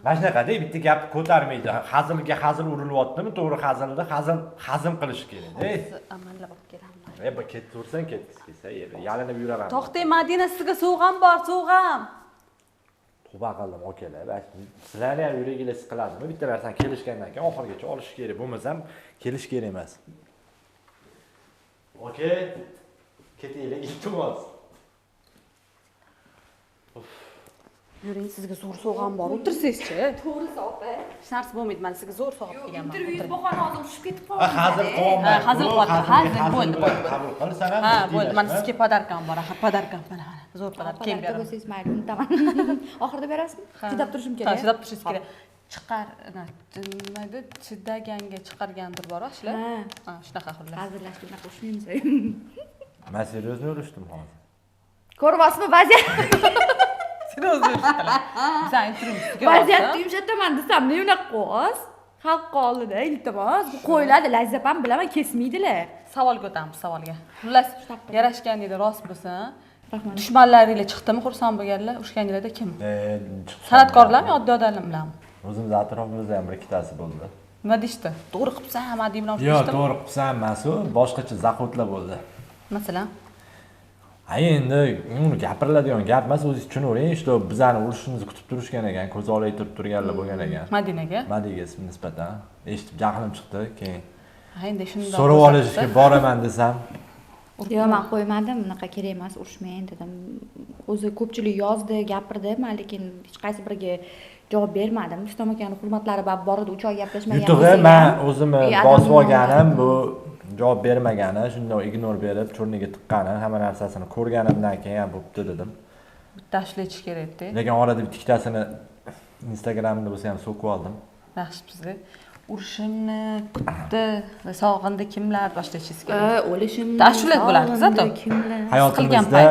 Mana shunaqada bitta gap ko'tarmaydi. Hazilga hazil urilyaptimi? To'g'ri hazilda hazm qilish kerak-da. Amallab olib kelaman. Bu ketaversan, ketgisi kelsa, yalinib yuraman. To'xtang, Madina, sizga sovg'am bor, sovg'am. Tavba qildim, okalar. Sizlarni ham yuraginglar siqiladimi? Bitta narsani kelishgandan keyin oxirigacha olish kerak. Bo'lmasam kelish kerak emas. Okay. Ketaylik, iltimos. Yuring, sizga zo'r sovg'am bor. O'tirsangiz-chi. To'g'risi opa. Hech narsa bo'lmaydi. Men sizga zo'r sovg'ab kelganman. Intervyu bo'lgan hozir tushib ketib qoldim. Hazil qilyapman. Ha, hazil qilyapti. Hazil bo'ldi. Qabul qilsan ham. Ha, bo'ldi. Men sizga podarkam bor. Axir podarkam mana. Zo'r podarka keyin beraman. Bo'lsangiz mayli, unutaman. Oxirida berasizmi? Chidab turishim Ha, kerak. chidab turishingiz kerak. Chiqar, nima edi? Chidaganga chiqargandir bor, ashlar. Ha, shunaqa xullas. Hazillashib qo'shmaymiz. Men seriyozno urishdim hozir. Ko'ryapsizmi vaziyat? Seriyozno urishdilar. Biz intervyuga Vaziyatni yumshataman desam, ne unaqa qo'z? Xalq oldida iltimos, bu qo'yiladi, lazzat ham bilaman, kesmaydilar. savolga o'tamiz, savolga. Xullas, yarashganinglar rost bo'lsin. Rahmat. Dushmanlaringlar chiqdimi, xursand bo'lganlar? Urushganinglarda kim? Chiqib San'atkorlarmi, oddiy odamlarmi? O'zimiz atrofimizda ham bir ikkitasi bo'ldi. Nima deyishdi? To'g'ri qilibsan, Madi bilan Yo'q, to'g'ri qilibsan emas-u, boshqacha zaxotlar bo'ldi. Masalan, Endi uni gapiriladigan gap emas, o'zingiz tushunavering, что bizani urishimizni kutib turishgan ekan, ko'z olib turib turganlar bo'lgan ekan. Madinaga. Madiga nisbatan eshitib jahlim chiqdi, keyin Ha, endi shunday. so'rab olishga boraman desam, Yo'q, men qo'ymadim, unaqa kerak emas, urushmang dedim. O'zi ko'pchilik yozdi, gapirdi, men lekin hech qaysi biriga javob bermadim. Rustam akaning hurmatlari bor edi, 3 oy gaplashmagan. yutug'i men o'zimni bosib olganim, bu javob bermagani, shunday ignor berib, churniga tiqqani, hamma narsasini ko'rganimdan keyin ham bo'pti dedim. Bitta ishlatish kerak-da. Lekin orada bitta ikkitasini Instagramda bo'lsa ham so'kib oldim. Yaxshi bizga. Urushimni kutdi va sog'indi kimlar boshlashingiz kerak. O'lishim. Tashvilat bo'ladi, zato. Hayotimizda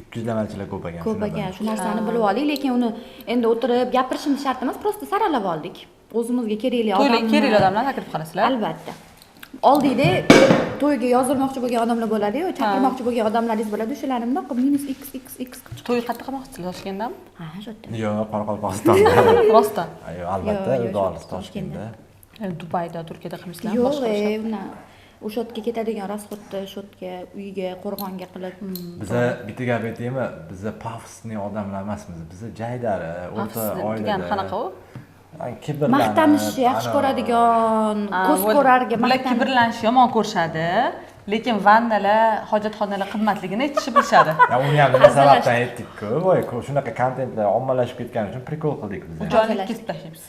200lamachilar ko'paygan. Ko'paygan, shu narsani bilib oling, lekin uni endi o'tirib gapirishimiz shart emas, prosta saralab oldik. O'zimizga kerakli odamlar. Kerakli odamlarni taklif qilasizlar. Albatta. Oldingda to'yga yozilmoqchi bo'lgan odamlar bo'ladi-yu, chaqirmoqchi bo'lgan odamlaringiz bo'ladi, o'shalarni bundoq -xxx. To'y qayerda qilmoqchisiz, Toshkentdami? Ha, shu yerda. Yo'q, Qoraqalpog'istonda. Rostdan. Ayo, albatta, Doris Toshkentda. Dubayda, Turkiyada qilmaysizlar? Yo'q, uni o'sha yerga ketadigan rasxodni shu yerga, uyga, qo'rg'onga qilib. Biza bitta gap aytaymi? Biza pafosli odamlar emasmiz. Biza jaydari, o'rta oilada. degan qanaqa u? Kibrlanib, Maqtanishni yaxshi ko'radigan, ko'z ko'rarga Ular kibrlanishni yomon ko'rishadi, lekin vannalar, hojatxonalar qimmatligini aytishni bilishadi. Ya uni ham nima sababdan aytdik-ku? Voy, shunaqa kontentlar ommalashib ketgani uchun prikol qildik biz. Joyni kesib tashlaymiz.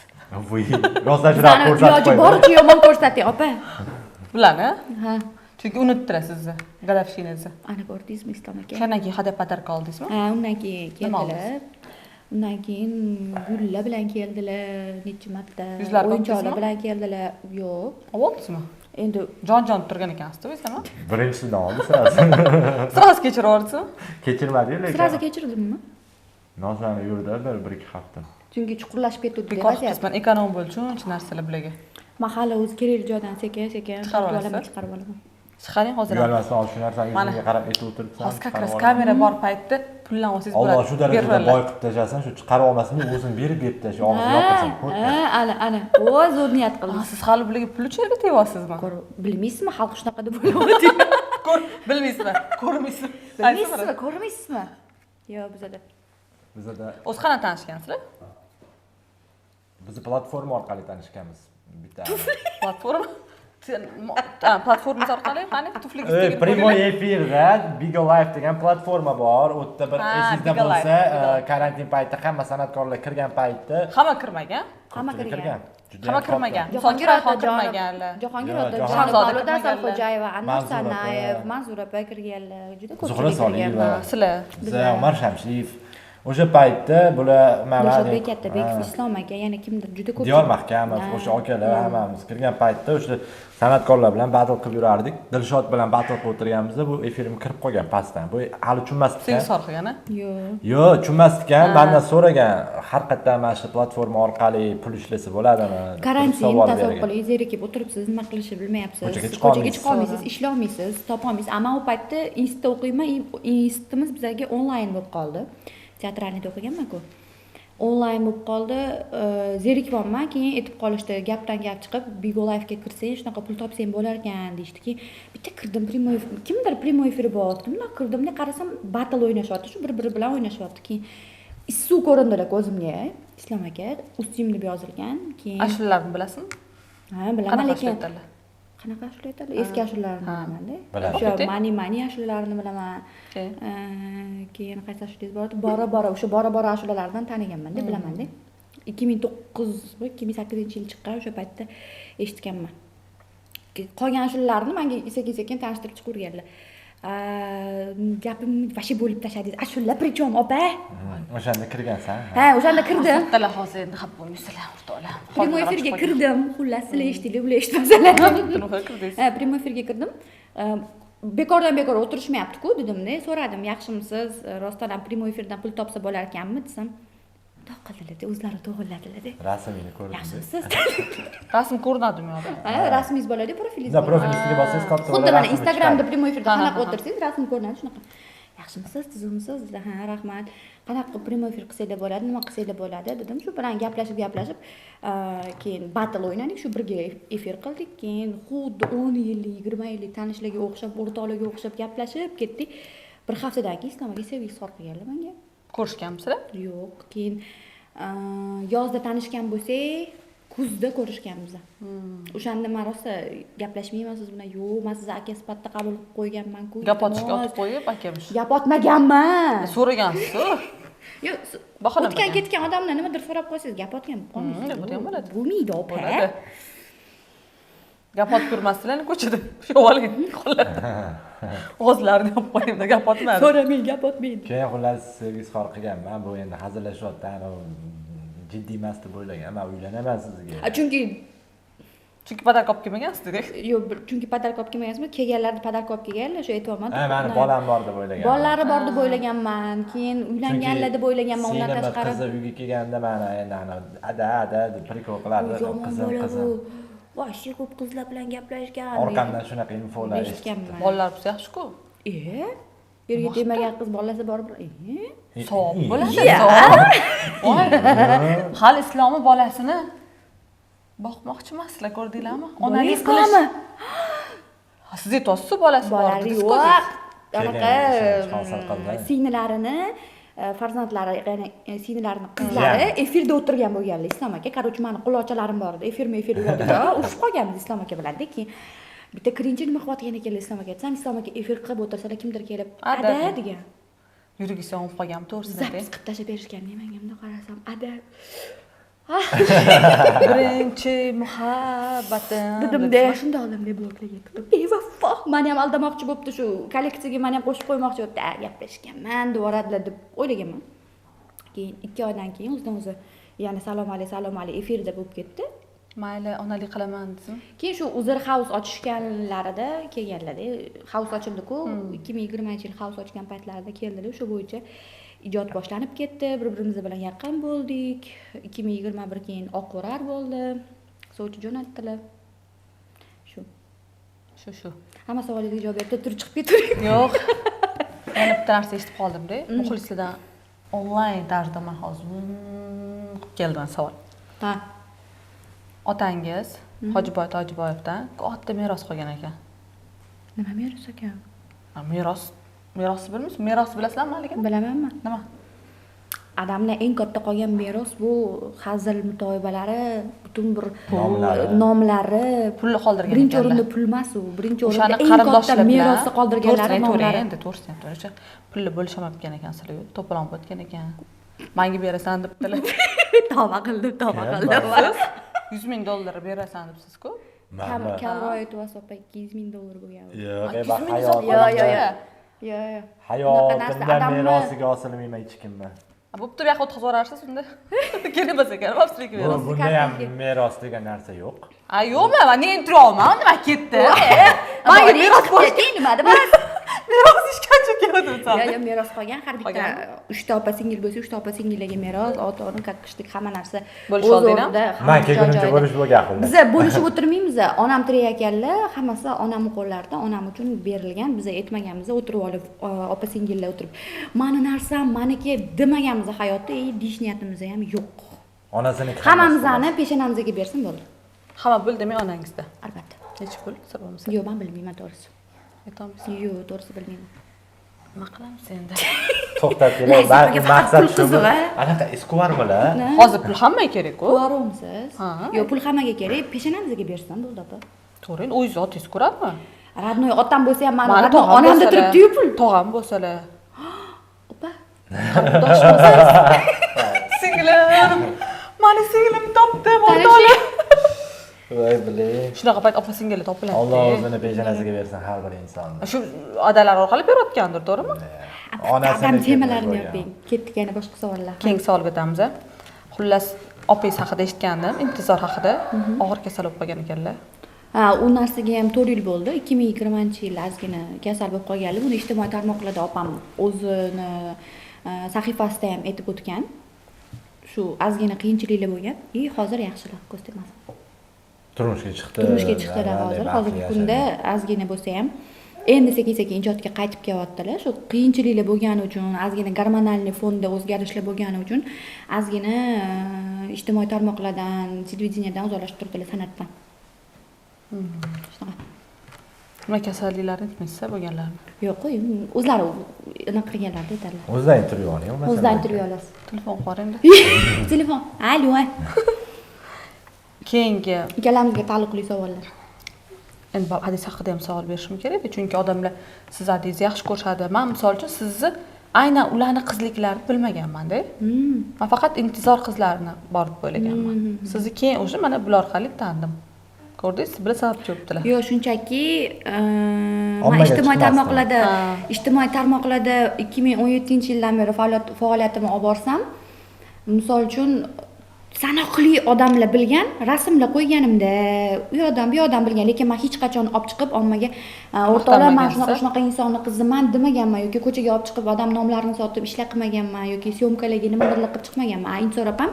Voy, rostlashuv ko'rsatib iloji boricha yomon ko'rsating, opa. Bularni? Ha, Chunki unuttirasiz sizni, gadavshinangizni. ana ko'rdingizmi, Islom aka? Shundan keyin hadya podarka oldingizmi? Ha, undan keyin Nima keldilar. Undan keyin gullar bilan keldilar, necha marta. Yuzlab O'yinchoqlar boqdingizmi? bilan keldilar. Yo'q. Oldingizmi? Endi Jon turgan ekansiz-ku, o'zingizmi? Birinchisidan oldi sirasi. Siz kechirib yuboribsizmi? Kechirmadi lekin. sirasi kechirdimmi? Nosani yurdi bir ikki hafta. Chunki chuqurlashib ketdi Bekor qilibsiz, ekonom bo'lish uchun shuncha narsalar bilaga. Men hali o'zi kerakli joydan sekin Chiqarib olasiz? chiqarib olaman. Chiqaring hozir. Uyalmasdan shu narsani yuzingga qarab aytib o'tiribsan. Hozir как раз kamera bor paytda pullan olsangiz bo'ladi. Alloh shu darajada boy qilib tashasin, shu chiqarib olmasin, o'zing berib tasha, og'zini yopasan. Ana, o zo'r niyat qildim. Siz hali bularga pul uchirga tevyapsizmi? Bilmaysizmi, xalq shunaqa deb o'ylayapti. Bilmaysizmi? Ko'rmaysizmi? Bilmaysizmi, ko'rmaysizmi? Yo'q, bizada. Bizda O'zi qana tanishgansizlar? biz platforma orqali tanishganmiz. Bitta. Platforma. Platforma orqali qani tuflingizni Primoy efirda Big Life degan platforma bor. U yerda bir esingizda Big bo'lsa, Life. karantin paytida hamma san'atkorlar kirgan paytda Hamma kirmagan. Hamma kirgan. Juda Hamma ham kirmagan. katta. Jahongir Sochirayxon Otajonov, kirmaganlar. Jahongir Yo'q, Otajonov, Shahzoda Mavluda kirmaganlar. Asalxo'jayeva, Anur Manzura Sanayev, opa. Manzur opa kirganlar. Juda ko'p Zuhra Soliyeva. Sizlar. Biza Umar Shamshiyev. O'sha paytda bular Dilshodbek Kattabekov, Islom aka, yana kimdir juda ko'p. Diyor Mahkamov, o'sha akalar hammamiz kirgan paytda o'sha san'atkorlar bilan battle qilib yurardik. Dilshod bilan battle qilib o'tirganimizda bu efirim kirib qolgan pastdan. Bu hali tushmasdi Sen ekan. sorqigana? Yo'q. Yo'q, tushmasdi ekan. Mendan so'ragan, har qayerdan mana shu platforma orqali pul ishlasa bo'ladimi? Karantin Savol tasavvur bergan. qiling, zerikib o'tiribsiz, nima qilishni bilmayapsiz. Ko'chaga Ko'chaga chiqolmaysiz. chiqolmaysiz, ishlolmaysiz, topolmaysiz. Ammo u paytda institutda o'qiyman, institutimiz bizga onlayn bo'lib qoldi. Teatralniyda o'qiganman-ku. Onlayn bo'lib qoldi. Zerikyapman, keyin aytib qolishdi, gapdan gap chiqib, Bigo Live'ga kirsang, shunaqa pul topsang bo'lar ekan deyishdiki. Bitta kirdim, prямой efir, kimdir prямой efir bo'lyapti. Bunday kirdimda qarasam, battle o'ynashyapti, shu bir-biri bilan o'ynashyapti. Keyin issuv ko'rindilar ko'zimga. Islom aka, Ustim deb yozilgan. Keyin Ashulalarni bilasizmi? ha, bilaman, Qanaqa lekin ashulalar? qanaqa ashula aytadi? Eski ashulalarni bilaman-da. Bilaman. O'sha mani ashulalarini bilaman. Keyin qaysi ashulangiz bor? Bora o'sha bora ashulalardan taniganman-da, bilaman-da. 2009 va 2008-yil chiqqan o'sha paytda eshitganman. Qolgan ashulalarni menga sekin-sekin tanishtirib chiqarganlar. Gapimni vashi bo'lib tashladingiz. Ashula prichom opa? O'shanda kirgansan. Ha, o'shanda kirdim. Kattalar hozir endi xafa bo'lmaysizlar, o'rtoqlar. Prямой efirga kirdim. Xullas, sizlar eshitdinglar, bular eshitmasalar. Nima kirdingiz? Ha, prямой efirga kirdim. Bekordan bekor o'tirishmayapti-ku dedim-da, so'radim, yaxshimisiz? Rostdan ham prямой efirdan pul topsa bo'lar ekanmi desam, xudo qildilar-da, o'zlari to'g'irladilar-da. Rasmini ko'rdim. Yaxshimisiz? Rasm ko'rinadimi yo'qda? Ha, rasmingiz bo'ladi, profilingiz Da bo'ladi. profilingizni bossangiz katta Xuddi bo'ladi. mana Instagramda prямой efirda Ha, qanaqa ha, ha. o'tirsangiz, rasm ko'rinadi shunaqa. Yaxshimisiz, tuzukmisiz? Ha, rahmat. Qanaqa prямой efir qilsanglar bo'ladi, nima qilsanglar bo'ladi dedim. Shu bilan gaplashib, keyin battle o'ynadik, shu birga efir qildik. Keyin xuddi 10 yillik, 20 yillik tanishlarga o'xshab, o'rtoqlarga o'xshab gaplashib ketdik. Bir haftadan keyin Islom aka sevgi izhor qilganlar menga. Ko'rishganmisizlar? Yo'q, keyin yozda tanishgan bo'lsak, kuzda ko'rishganmiz. O'shanda men rosa gaplashmayman siz bilan. Yo'q, men sizni aka sifatida qabul qilib qo'yganman-ku. Gap otishga otib qo'yib, akamish. Gap otmaganman. So'ragansiz-ku. Yo'q, Bahona o'tgan bergan. ketgan odamlar nimadir so'rab qo'ysangiz, gap otgan qolmaysiz. Gap otgan bo'ladi. Bo'lmaydi, opa. Bo'ladi. Gap otib ko'rmasdilarni ko'chada. Shu olgan qoladi. O'zlarini olib qo'yimda gap otmadi. So'ramang, gap otmaydi. Keyin xullas sevgi izhor qilganman. Bu endi hazillashyapti, jiddiy emas deb o'ylagan. Men uylanaman sizga. Chunki padar olib kelmagansiz-da. Yo'q, chunki padarka olib kelmagansiz, kelganlarni padarka olib kelganlar, shu aytyapman. Mani bolam bor deb o'ylaganman. Bolalari bor deb o'ylaganman. Keyin uylanganlar deb o'ylaganman, undan tashqari. Qizi uyga kelganda mana endi ada deb prikol qilardi. Yomon bola bu. Vosh, ko'p qizlar bilan gaplashgan. Orqamdan shunaqa infolar eshitganman. Bolalar biz yaxshi-ku. Yerga tegmagan qiz bolasi bor. Savob bo'ladi. Voy. Hali islomi bolasini boqmoqchi emaslar, ko'rdinglarmi? Onalik qilish. Siz aytasiz, bolasi bor. Bolari yo'q. Anaqa singillarini, farzandlari, ya'ni singillarini qizlari efirda o'tirgan bo'lganlar Islom aka. Qarochi, meni qulochalarim bor edi. Efir yuradigan. Urushib qolganmiz Islom aka bilan-da. Keyin bitta kirinchi nima qilayotgan ekanlar Islom aka. Desam, Islom aka efir qilib o'tirsalar, kimdir kelib, "Ada" degan. Yuragi sovib qolgan, to'g'risini Zaps ayting. qilib tashlab berishgan menga, bunday qarasam, "Ada" Birinchi muhabbatim dedim-da, shunda oldimda bloklaga tutib. Vafo, meni ham aldamoqchi bo'pti, shu kolleksiyaga meni ham qo'shib qo'ymoqchi bo'pti. Gaplashganman, devoradilar deb o'ylaganman. Keyin 2 oydan keyin o'zidan-o'zi, ya'ni salom alaykum efirda bo'lib ketdi. Mayli, onalik qilaman dedim. Keyin shu Uzer House ochishganlarida kelganlar-da. House ochildi-ku, 2020-yil House ochgan paytlarida keldilar. Shu bo'yicha ijod boshlanib ketdi. Bir-birimiz bilan yaqin bo'ldik. 2021 keyin Oqo'rar bo'ldi. Sovchi jo'natdilar. Shu. Hamma savollarga javob berib turib chiqib ketavering. Yo'q. Yana bitta narsa eshitib qoldim-da. Muxlislardan onlayn tarzda men hozir qilib keldim savol. Ha. Otangiz Hojiboy Tojiboyevdan katta meros qolgan ekan. Nima meros ekan? Merosni bilmaysiz? Merosni bilasizlarmi lekin? Bilamanmi? Nima? Adamning eng katta qolgan meros bu hazil mutoyibalari, butun bir nomlari, Pulni qoldirgan. birinchi o'rinda pul emas u. Birinchi o'rinda O'shani eng qarindoshlar katta bilan merosni qoldirganlari nomlari. endi to'g'risini aytsa, pulni bo'lishmayotgan ekansizlar, to'polon o'tgan ekan. Menga berasan debdilar. Tavba qildim. $100,000 berasan debsiz-ku. Kamroq aytyapsiz opa, $200,000 bo'lgan. Yo'q, Yo'q. hayotimda merosiga osilmayman hech kimni. Bo'pti, bu yoqqa o'tkazib siz unda. Kelmas ekan, vobstriki meros. Bunda ham meros degan narsa yo'q. Yo'qmi? Men introman, nima ketdi? Menga meros bo'lish nima deb Meros ishkancha keldim sen. Yo, meros qolgan. Har bitta 3 ta opa singil bo'lsa, 3 ta opa singillarga meros, ota-ona, katta-kichik hamma narsa Bo'lish oldingmi? Men kelguncha bo'lish bo'lgan xullas. Biz bo'lishib o'tirmaymiz. Onam tirik ekanlar, hammasi onam qo'llarida, onam uchun berilgan. Biz aytmaganmiz, o'tirib olib, opa singillar o'tirib. Mani narsam, meniki demaganmiz hayotda, deyish niyatimiz ham yo'q. Onasiniki Hammamizni peshonamizga bersin bo'ldi. Hamma pul demay onangizda. Albatta. Necha pul sir bo'lmasa? Yo'q, men bilmayman to'g'risi. Aytamiz. Yo'q, to'g'risi bilmayman. Nima qilamiz endi? to'xtab kelay. Maqsad shu. Anaqa eskuvarmilar? Hozir pul hammaga kerak-ku. Ko'ramiz. Yo'q, pul hammaga kerak, peshonamizga bersin bo'ldi opa. To'g'ri, o'zingiz otingiz ko'radimi? Radnoy otam bo'lsa ham meni Mani radnoy onamda turibdi-yu pul. Tog'am bo'lsalar. Opa. Dosh bo'lsangiz. Singlim. Mani singlim topdim, o'rtoqlar. Voy bilay. Shunaqa payt opa singillar topiladi. Alloh o'zini peshonasiga bersin har bir insonni. Shu adalar orqali berayotgandir, to'g'rimi? Onam temalarini yoping. Ketdik yana boshqa savollar. Keyingi savolga o'tamiz. Xullas, opingiz haqida eshitgandim, intizor haqida. Og'ir kasal bo'lib qolgan ekanlar. U narsaga ham 4 yil bo'ldi. 2020-yil ozgina kasal bo'lib qolganlar. Buni ijtimoiy tarmoqlarda opam o'zini sahifasida ham aytib o'tgan. Shu ozgina qiyinchiliklar bo'lgan. Hozir yaxshilar, ko'z tegmasin. Turmushga chiqdi. Turmushga chiqdilar hozir. Hozirgi kunda ozgina bo'lsa ham endi sekin-sekin ijodga qaytib kelyaptilar. Shu qiyinchiliklar bo'lgani uchun, ozgina gormonalniy fonda o'zgarishlar bo'lgani uchun ozgina ijtimoiy tarmoqlardan, televideniyadan uzoqlashib turdilar san'atdan. Shunaqa. Nima kasalliklarini aytmaysiz bo'lganlarni? Yo'q, o'zlari anaqa qilganlar aytadilar. O'zidan intervyu oling, masalan. O'zidan intervyu olasiz. Telefon qo'ying. Telefon. Alo. Keyingi Ikkalamizga taalluqli savollar. endi hadis haqida ham savol berishim kerak, chunki odamlar siz hadingizni yaxshi ko'rishadi. Men misol uchun sizni aynan ularning qizliklarini bilmaganman-da. Men faqat intizor qizlarini borib bo'laganman. Sizni keyin o'sha mana bular orqali tandim. Ko'rdingiz, bir sababchi bo'libdilar. Yo'q, shunchaki men ijtimoiy tarmoqlarda 2017-yildan beri faoliyatimni olib borsam, misol uchun sanoqli odamlar bilgan, rasmlar qo'yganimda, u yoqdan bu yoqdan bilgan, lekin men hech qachon olib chiqib ommaga o'rtoqlar men shunaqa insonni qiziman demaganman yoki ko'chaga olib chiqib odam nomlarini sotib ishlar qilmaganman yoki syomkalarga nimadirlar qilib chiqmaganman. Intizor opam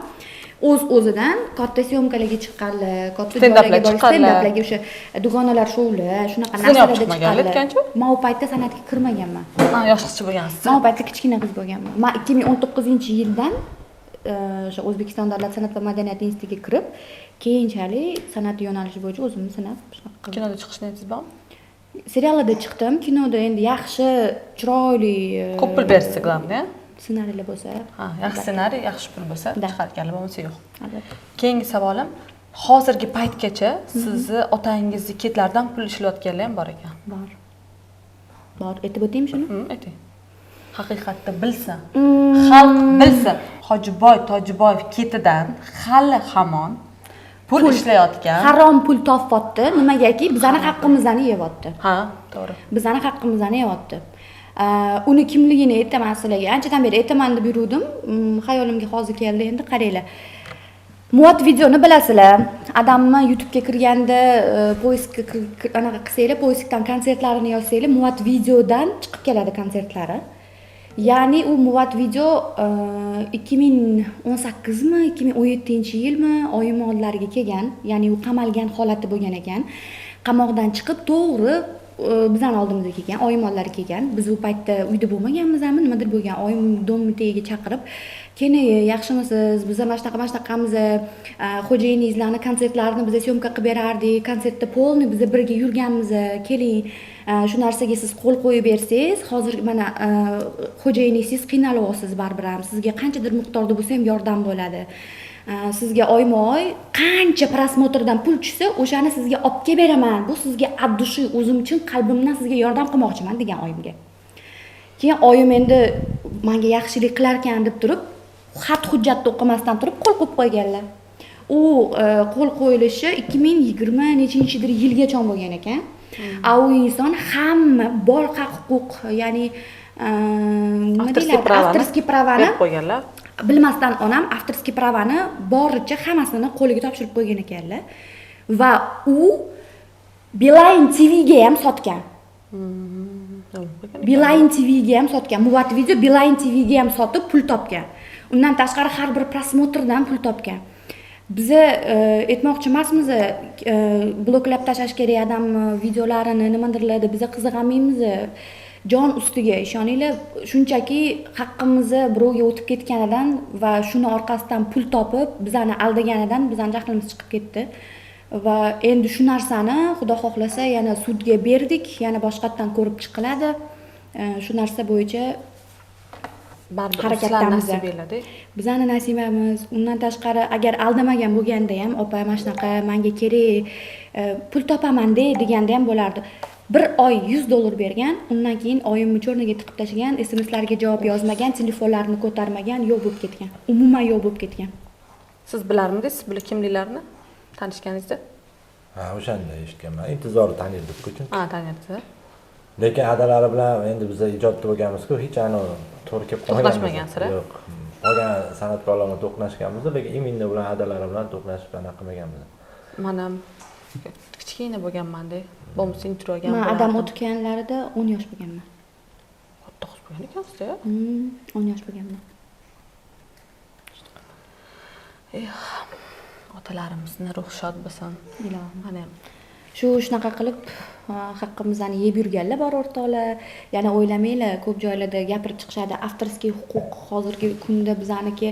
o'z-o'zidan katta syomkalarga chiqqanlar, katta joylarga stand-uplarga o'sha dugonalar shoular, shunaqa narsalarga chiqqanlar. Men u paytda san'atga kirmaganman. Yosh qiz bo'lgansiz. Men u paytda kichkina qiz bo'lganman. Men 2019-yildan o'sha O'zbekiston davlat san'at va madaniyat institutiga kirib, keyinchalik san'at yo'nalishi bo'yicha o'zimni sinab shunaqa qildim. Kinoda chiqish niyatingiz bormi? Seriallarda chiqdim, kinoda endi yaxshi, chiroyli, ko'p pul bersa, главное. Ssenariylar bo'lsa. Yaxshi ssenariy, yaxshi pul bo'lsa, chiqarganlar bo'lmasa yo'q. Albatta. Keyingi savolim, hozirgi paytgacha sizni otangizni ketlardan pul ishlayotganlar ham bor ekan. Bor. Aytib o'taymi shuni? Ayting. Haqiqatda bilsa, xalq bilsa, Hojiboy Tojiboyev ketidan hali hamon pul ishlayotgan. Harom pul topyapti. Nimagaki bizani haqqimizni yeyapti. Ha, to'g'ri. Bizani haqqimizni yeyapti. Uni kimligini aytaman sizlarga. Anchadan beri aytaman deb yurdim. Xayolimga hozir keldi. Endi qaranglar. Muvat videoni bilasizlar. Odamni YouTube'ga kirganda poiskga anaqa qilsanglar, poiskdan konsertlarini yozsanglar, Muvat videodan chiqib keladi konsertlari. Ya'ni u Muvat video 2018mi, 2017-yilmi oyim oldilariga kelgan. Ya'ni u qamalgan holati bo'lgan ekan. Qamoqdan chiqib to'g'ri bizning oldimizga kelgan, oyim oldilariga kelgan. Biz u paytda uyda bo'lmaganmizmi, nimadir bo'lgan. Oyim domitaga chaqirib, "Keling, yaxshimisiz? Biz mana shunaqamiz, xo'jayiningizlarni konsertlarini biz syomka qilib berardik. Konsertda polni biz birga yurganmiz. Keling, shu narsaga siz qo'l qo'yib bersangiz, hozir mana xo'jayiningiz qiynalyapsiz baribir ham. Sizga qanchadir miqdorda bo'lsa ham yordam bo'ladi. Sizga oyma-oy qancha prosmotrdan pul tushsa, o'shani sizga olib kelib beraman. Bu sizga addushi o'zim uchun qalbimdan sizga yordam qilmoqchiman" degan oyimga. Keyin oyim endi menga yaxshilik qilar ekan deb turib, xat hujjatni o'qimasdan turib qo'l qo'yib qo'yganlar. u qo'l qo'yilishi 2020 nechinchidir yilgacha bo'lgan ekan. U inson hamma bor huquq, ya'ni nima deyiladi, avtorskiy pravani qo'yganlar. Bilmasdan onam avtorskiy pravani boricha hammasini qo'liga topshirib qo'ygan ekanlar va u Beeline TV-ga ham sotgan. Beeline TV-ga ham sotgan. Muvat video Beeline TV-ga ham sotib pul topgan. Undan tashqari har bir prosmotrdan pul topgan. Biza aytmoqchi emasmiz, bloklab tashlash kerak odam videolarini, nimadirlarda biza qiziqamaymiz. Jon ustiga ishoninglar, shunchaki haqqimizni birovga o'tib ketganidan va shuni orqasidan pul topib, bizani aldaganidan bizning jahlimiz chiqib ketdi. Va endi shu narsani Xudo xohlasa yana sudga berdik, yana boshqatdan ko'rib chiqiladi. Shu narsa bo'yicha harakatdamiz. Bizani nasibamiz. Undan tashqari agar aldamagan bo'lganda ham opa mana shunaqa menga kerak, pul topaman deganda ham bo'lardi. Bir oy $100 bergan, undan keyin oyimni cho'rniga tiqib tashlagan, SMS-larga javob yozmagan, telefonlarini ko'tarmagan, yo'q bo'lib ketgan. Umuman yo'q bo'lib ketgan. Siz bilarmidingiz bular kimliklarini tanishganingizda? Ha, o'shanda eshitganman. Intizorni tanirdik-ku. Ha, tanirsiz. Lekin adalari bilan endi biz ijodda bo'lganmiz-ku, hech to'g'ri kelib qolmaganmiz. Yo'q. Qolgan san'atkorlar bilan to'qnashganmiz, lekin iminda bilan adalari bilan to'qnashib anaqa qilmaganmiz. Mana kichkina bo'lganman-da. Bo'lmasa intro olgan. Men adam o'tganlarida 10 yosh bo'lganman. 9 bo'lgan ekansiz-da? 10 yosh bo'lganman. Otalarimizni ruhi shod bo'lsin. Ilohim. Mana shunaqa qilib haqqimizni yeb yurganlar bor o'rtoqlar. Yana o'ylamanglar, ko'p joylarda gapirib chiqishadi, avtorskiy huquq hozirgi kunda bizaniki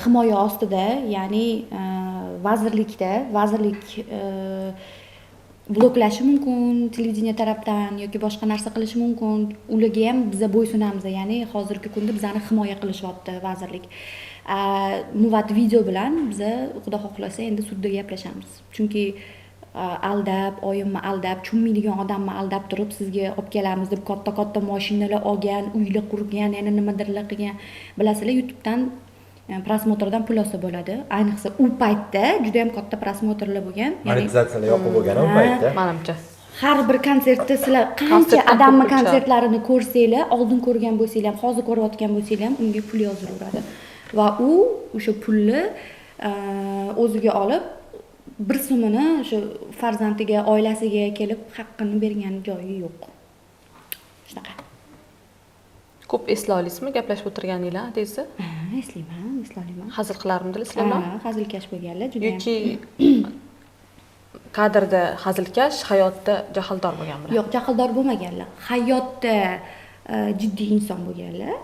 himoya ostida, ya'ni vazirlik bloklashi mumkin, televideniya tarafdan yoki boshqa narsa qilishi mumkin. Ularga ham biz bo'ysunamiz, ya'ni hozirgi kunda bizani himoya qilishyapti vazirlik. Muvat video bilan biz Xudo xohlasa endi sudda gaplashamiz. Chunki aldab, oyimni aldab, cho'mmaydigan odamni aldab turib sizga olib kelamiz deb katta mashinalar olgan, uylar qurgan, yana nimadirlar qilgan. Bilasizlar, YouTubedan prosmotrdan pul olsa bo'ladi. Ayniqsa u paytda juda ham katta prosmotrlar bo'lgan. Monetizatsiyalar yo'q bo'lgan u paytda. Menimcha har bir konsertda sizlar qancha odamni konsertlarini ko'rsanglar, oldin ko'rgan bo'lsanglar ham, hozir ko'rayotgan bo'lsanglar ham unga pul yoziraveradi. Va u o'sha pulni o'ziga olib, bir so'mini o'sha farzandiga, oilasiga kelib haqqini bergan joyi yo'q. Shunaqa. ko'p esla olasizmi gaplashib o'tirganinglar deysiz? Eslayman. Hazil qilarmidinglar sizlar bilan? Hazilkash bo'lganlar juda ham. Yoki kadrda hazilkash, hayotda jahldor bo'lganlar? Yo'q, jahldor bo'lmaganlar. Hayotda jiddiy inson bo'lganlar.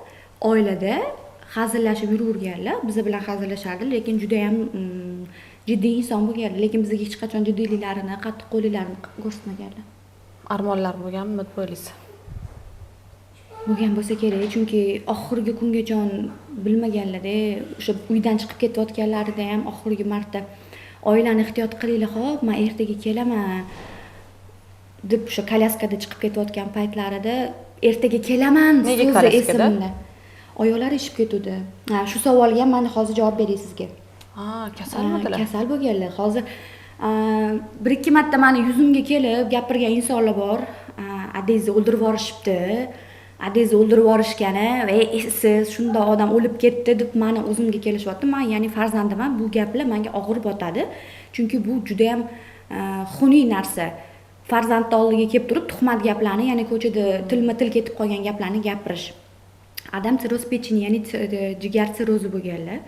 Oilada hazillashib yuraverganlar. Biz bilan hazillashardi, lekin juda ham jiddiy inson bo'lganlar, lekin bizga hech qachon jiddiyliklarini, qattiqqo'lliklarini ko'rsatmaganlar. Armonlar bo'lganmi deb o'ylaysiz? Bo'lgan bo'lsa kerak, chunki oxirgi kungacha bilmaganlar-da, o'sha uydan chiqib ketayotganlarida ham oxirgi marta oilani ehtiyot qilinglar, xo'p, men ertaga kelaman deb o'sha kolyaskada chiqib ketayotgan paytlarida ertaga kelaman so'zi esimda. Oyoqlari ishib ketdi. Shu savolga ham men hozir javob beray sizga. Kasalmidilar? Kasal bo'lganlar. Hozir bir ikki marta meni yuzimga kelib gapirgan insonlar bor. Adezni o'ldirib yuborishibdi. Adezni o'ldirib yuborishgani, siz shunda odam o'lib ketdi deb meni o'zimga kelishyapti. Men ya'ni farzandiman, bu gaplar menga og'ir botadi. Chunki bu juda ham xunuk narsa. Farzandni oldiga kelib turib tuhmat gaplarni, ya'ni ko'chada tilma-til ketib qolgan gaplarni gapirish. Adam sirroz pecheni, ya'ni jigar sirrozi bo'lganlar.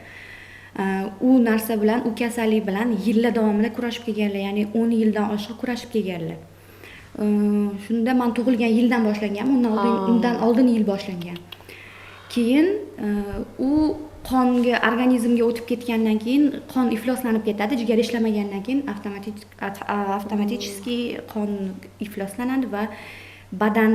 U narsa bilan, u kasallik bilan yillar davomida kurashib kelganlar, ya'ni 10 yildan oshiq kurashib kelganlar. Shunda men tug'ilgan yildan boshlangan, undan oldin yil boshlangan. Keyin u qonga, organizmga o'tib ketgandan keyin qon ifloslanib ketadi, jigar ishlamagandan keyin avtomatik qon ifloslanadi va badan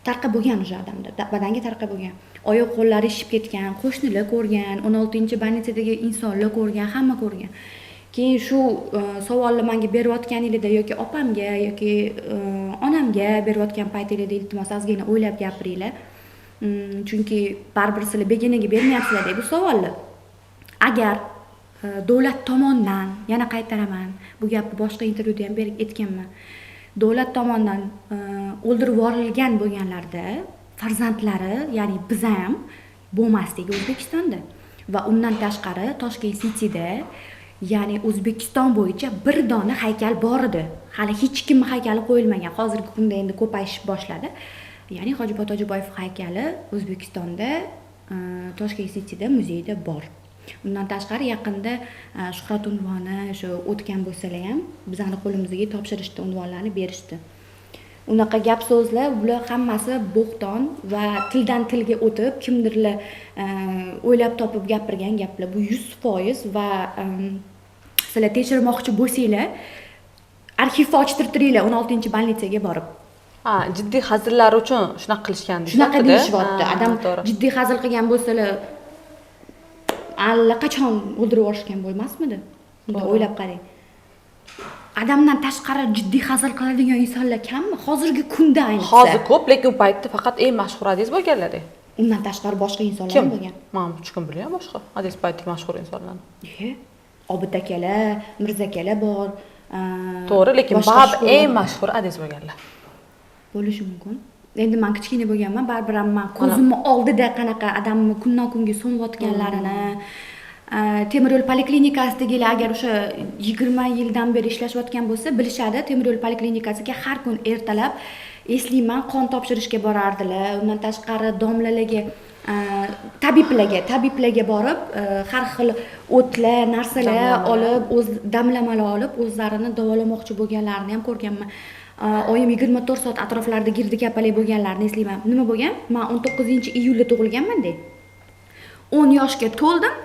tarqab bo'lgan o'sha odamda, badanga tarqab bo'lgan. Oyoq qo'llari ishib ketgan, qo'shnilar ko'rgan, 16-bolnitsadagi insonlar ko'rgan, hamma ko'rgan. Keyin shu savolni menga berayotganingizda yoki opamga yoki onamga berayotgan paytingizda iltimos ozgina o'ylab gapiringlar. Chunki baribir sizlar begonaga bermayapsizlar bu savolni. Agar davlat tomonidan, yana qaytaraman, bu gapni boshqa intervyuda ham aytganman. Davlat tomonidan o'ldirib yuborilgan bo'lganlarda farzandlari, ya'ni biz ham bo'lmasdik O'zbekistonda. Va undan tashqari Toshkent Cityda, ya'ni O'zbekiston bo'yicha bir dona haykal bor edi. Hali hech kim haykali qo'yilmagan. Hozirgi kunda endi ko'payishib boshladi. Ya'ni Hojiboy Tojiboyev haykali O'zbekistonda Toshkent Cityda muzeyda bor. Undan tashqari yaqinda Shuhrat unvoni shu o'tgan bo'lsalar ham bizning qo'limizga topshirishdi, unvonlarni berishdi. Unaqa gap so'zlar, bular hammasi bo'xton va tildan tilga o'tib, kimdirlar o'ylab topib gapirgan gaplar. Bu 100% va sizlar tekshirmoqchi bo'lsanglar, arxivni ochtirtiringlar 16-bolnitsaga borib. Ha, jiddiy hazillar uchun shunaqa qilishgan deyapti. Shunaqa deyishyapti. Adam jiddiy hazil qilgan bo'lsalar, allaqachon o'ldirib yuborishgan bo'lmasmidi? Bunda o'ylab qarang. Adamdan tashqari jiddiy hazil qiladigan insonlar kammi? Hozirgi kunda ayniqsa. Hozir ko'p, lekin u paytda faqat eng mashhur adis bo'lganlar-da. Undan tashqari boshqa insonlar ham bo'lgan. Men hech kim bilmayman boshqa adis paytdagi mashhur insonlarni. Obid akalar, Mirza akalar bor. To'g'ri, lekin baribir eng mashhur adis bo'lganlar. Bo'lishi mumkin. Endi men kichkina bo'lganman, baribir ham men ko'zimni oldida qanaqa odamni kundan kunga so'nayotganlarini, temir yo'l poliklinikasidagilar agar o'sha 20 yildan beri ishlashayotgan bo'lsa, bilishadi. Temir yo'l poliklinikasiga har kun ertalab eslayman, qon topshirishga borardilar. Undan tashqari domlalarga, tabiblarga borib, har xil o'tlar, narsalar olib, o'z damlamalar olib, o'zlarini davolamoqchi bo'lganlarini ham ko'rganman. Oyim 24 soat atroflarida girdi kapalak bo'lganlarini eslayman. Nima bo'lgan? Men 19-iyulda tug'ilganman-da. 10 yoshga to'ldim.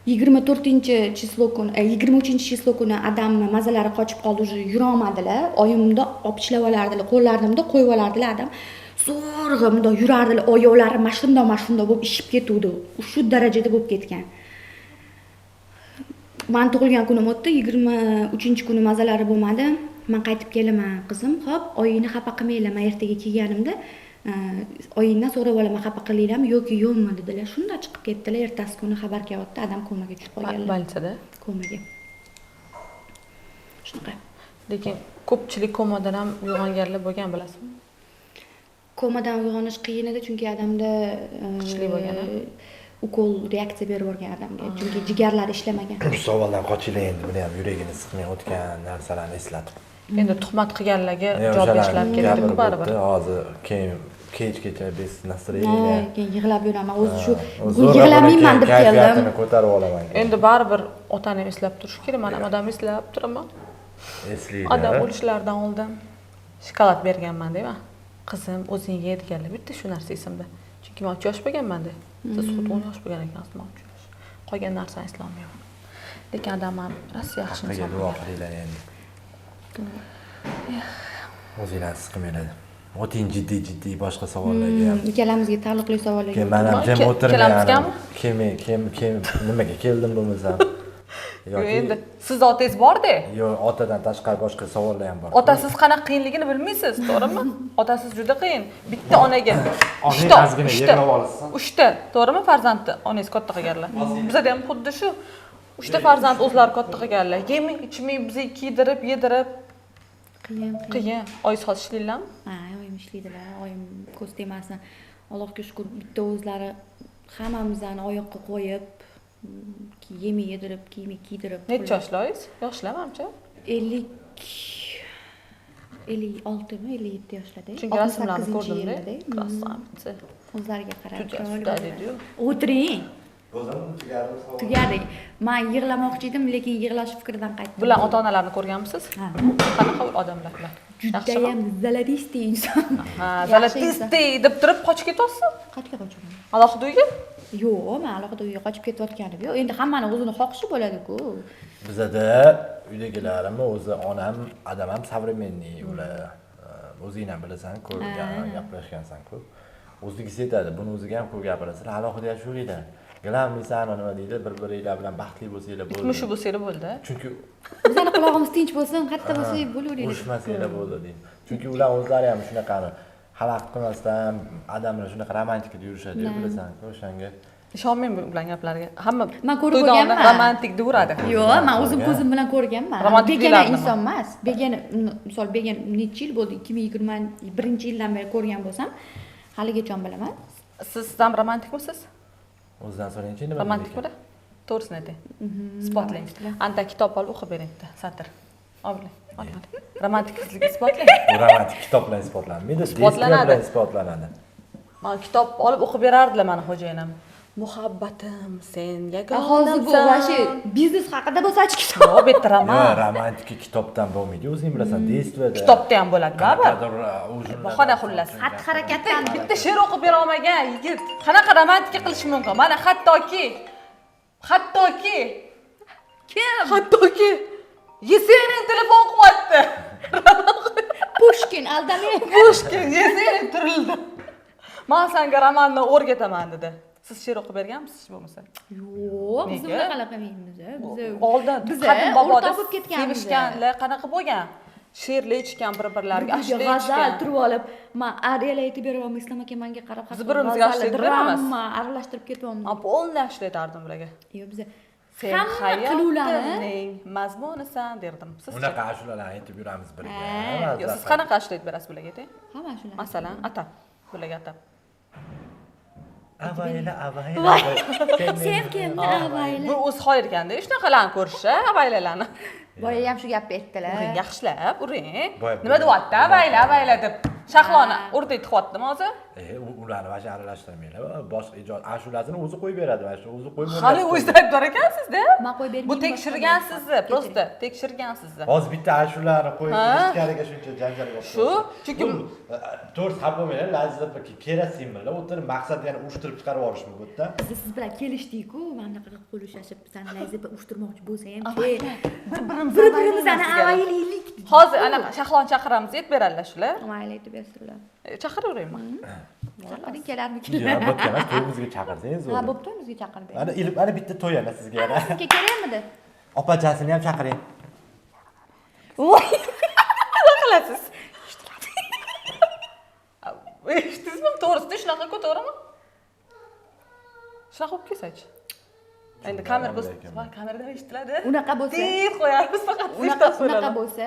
23 chislo kuni adamni mazalari qochib qoldi, yura olmadilar. Oyimda olib ishlab olardilar, qo'llarimda qo'yib olardilar adam. Zo'rg'imda yurardilar, oyoqlari mashunda bo'lib ishib ketuvdi. Shu darajada bo'lib ketgan. Men tug'ilgan kunim o'tdi, 23-kuni mazalari bo'lmadi. Men qaytib kelaman, qizim, xo'p, oyingni xafa qilmanglar, men ertaga kelganimda oyingdan so'rab olaman, xafa qilinglarmi yoki yo'qmi dedilar. Shunda chiqib ketdilar. Ertasi kuni xabar kelyapti, adam komaga tushib qolganlar. Bolnitsada? Komaga. Shunaqa. Lekin ko'pchilik komadan ham uyg'onganlar bo'lgan, bilasizmi? Komadan uyg'onish qiyin edi, chunki odamda kuchli bo'lgan. Ukol reaksiya berib yuborgan odamga, chunki jigarlari ishlamagan. Bu savoldan qochinglar endi, buni ham yuragini siqmay o'tgan narsalarni eslatib. Endi tuhmat qilganlarga javob berishlar kerak-ku baribir. Hozir kechgacha bez настроение. Keyin yig'lab yuraman. O'zi shu yig'lamayman deb keldim. Kayfiyatini ko'tarib olaman. Endi baribir otani eslab turish kerak. Men ham odamni eslab turaman. Eslaydi. Odam o'lishlaridan oldin shokolad berganman deyman. Qizim, o'zing ye deganlar. Bitta shu narsa esimda. Chunki men 3 yosh bo'lganman-da. Siz xuddi 10 yosh bo'lgan ekansiz, men 3 yosh. Qolgan narsani eslolmayman. Lekin odam ham rosa yaxshi inson. Qilgan duo qilinglar endi. O'zingiz siqmaylar. O'ting jiddiy boshqa savollarga ham. Ikkalamizga taalluqli savollarga. Keyin men ham jim o'tirmayman. Nimaga keldim bo'lmasam? Yo'q, endi siz otangiz bor-da. Yo'q, otadan tashqari boshqa savollar ham bor. Otasiz qanaqa qiyinligini bilmaysiz, to'g'rimi? Otasiz juda qiyin. Bitta onaga ozgina yig'lab olasiz. 3 ta, to'g'rimi, farzandni onangiz katta qilganlar. Bizda ham xuddi shu. 3 ta farzand o'zlari katta qilganlar. Yemay, ichmay, bizni kiydirib, yedirib. Qiyin. Oyingiz hozir ishlaydilarmi? Ha, oyim ishlaydilar. Oyim ko'z temasdan. Allohga shukr, bitta o'zlari hammamizni oyoqqa qo'yib, yemay yedirib, kiymay kiydirib. Necha yoshligingiz? Yoshlarmancha? 56 mi, 57 yoshlarda. Chunki rasmlarni ko'rdim-da. Krasavitsa. O'zlariga qarab. Juda. O'tiring. Bo'ldimi? Tugadik. Men yig'lamoqchi edim, lekin yig'lash fikridan qaytdim. Bular ota-onalarni ko'rganmisiz? Ha. Qanaqa odamlar bular? Judayam zalatisti inson. Ha, zalatisti deb turib qochib ketyapsiz? Qayerga qochaman? Alohida uyga? Yo'q, men alohida uyga qochib ketayotganim yo'q. Endi hammani o'zini xohishi bo'ladi-ku. Bizda uydagilarimni o'zi onam, adam ham современный, ular o'zing ham bilasan, ko'rgan, gaplashgansan-ku. O'zingizga aytadi, buni o'ziga ham ko'p gapirasizlar, alohida yashayveringlar. Gilamlisan nima deydi, bir-biringlar bilan baxtli bo'lsanglar bo'ldi. Turmushi bo'lsanglar bo'ldi. Chunki bizning quloqimiz tinch bo'lsin, qayerda bo'lsak bo'laveraylik. urushmasanglar bo'ldi deydi. Chunki ular o'zlari ham shunaqani xalaqit qilmasdan odamlar shunaqa romantikada yurishadi, bilasan-ku, o'shanga. Ishonmayman bu bilan gaplarga. Hamma Men ko'rib to'yda qo'yganman. romantik deyaveradi. Yo'q, men o'zim ko'zim bilan ko'rganman. Romantik Begona deylardimi? inson emas. Begona, misol begona necha yil bo'ldi? 2021-yildan beri ko'rgan bo'lsam, haligacha bilaman. Siz ham romantikmisiz? O'zidan so'raychi nima Romantikmi? To'g'risini ayting. Isbotlang. Anta kitob olib o'qib bering bitta satr. Olib. Romantiklikni isbotlang. Bu romantik kitob bilan isbotlanmaydi, Isbotlanadi. bilan isbotlanadi. Men kitob olib o'qib berardilar meni xo'jayinim. Muhabbatim sen Hozir bu yagonamsan. vashi biznes haqida bo'lsa-chi kitob. Yo'q, bu yerda roman. Yo'q, romantika kitobdan bo'lmaydi. O'zing bilasan, действияda. Kitobda ham bo'ladi, baribir. Bahona xullas. Xatti-harakatdan Bitta she'r o'qib bera olmagan yigit qanaqa romantika qilishi mumkin? Mana hattoki Yesening telefon qilyapti. Pushkin aldamay. Pushkin Yesening turildi. Men senga romanni o'rgataman dedi. Siz she'r o'qib berganmisiz bo'lmasa? Yo'q, biz Nega? unaqa qilmaymiz. Biz Oldin biz qadim boboda o'rtoq bo'lib ketganmiz. sevishganlar qanaqa bo'lgan? She'rlar ichgan bir-birlariga, ashula g'azal ichgan. turib olib, men ariyalar aytib beraman, Islom aka menga qarab Biz birimizga ashula aytib beramiz. drama aralashtirib ketyapmiz. Men polni ashula aytardim ularga. Yo'q, biz Sen hamma qiluvlarni hayotimning mazmunisan derdim. Siz Unaqa ashulalarni aytib yuramiz birga. Yo, siz qanaqa ashula aytib berasiz bularga ayting? hamma shular. Masalan, atab. Bularga atab. Avayla. Sen kimni avayla? Bu o'z xoir ekanda, shunaqalarni ko'rish, avaylalarni. Boya ham shu gapni aytdilar. Uring yaxshilab, uring. Boya Nima deyapti? Avayla deb. Shahloni o'rdak qilyaptimi hozir? Ularni vashi aralashtirmaylar. Boshqa ijod ashulasini o'zi qo'yib beradi, mana shu o'zi qo'yib beradi. Hali o'zingiz aytib bor ekansizda. Men qo'yib bermayman. Bu tekshirgan sizni, просто tekshirgan sizni. Hozir bitta ashularni qo'yib berishganiga shuncha janjal bo'ldi. Shu, chunki to'g'risi xafa bo'lmanglar, Lazizat aka keraksinmizlar. O'tirib maqsad yana uyushtirib chiqarib yuborish bu yerda. Siz bilan kelishdik-ku, mana bunaqa qilib qo'lishashib, sani Laziba uyushtirmoqchi bo'lsa ham, bir-birimizni avaylaylik. hozir anaqa Shahloni chaqiramiz, aytib beradilar shular. Avayla aytib bersinlar. Chaqiraveraymi? Chaqiring kelarmikin. Yo'q, bo'pti emas, to'yimizga chaqirsangiz Ha, bo'ldi. bo'pti, bizga chaqirib bering. Ana bitta to'y ana sizga yana. Sizga kerakmidi? Opachasini ham chaqiring. Voy! Nima qilasiz? Eshitdingizmi? To'g'risida shunaqa-ku, to'g'rimi? Shunaqa bo'lib kelsa-chi. Endi kamera bo'lsa, kameradan eshitiladi. Unaqa bo'lsa, deb qo'yamiz faqat. unaqa bo'lsa,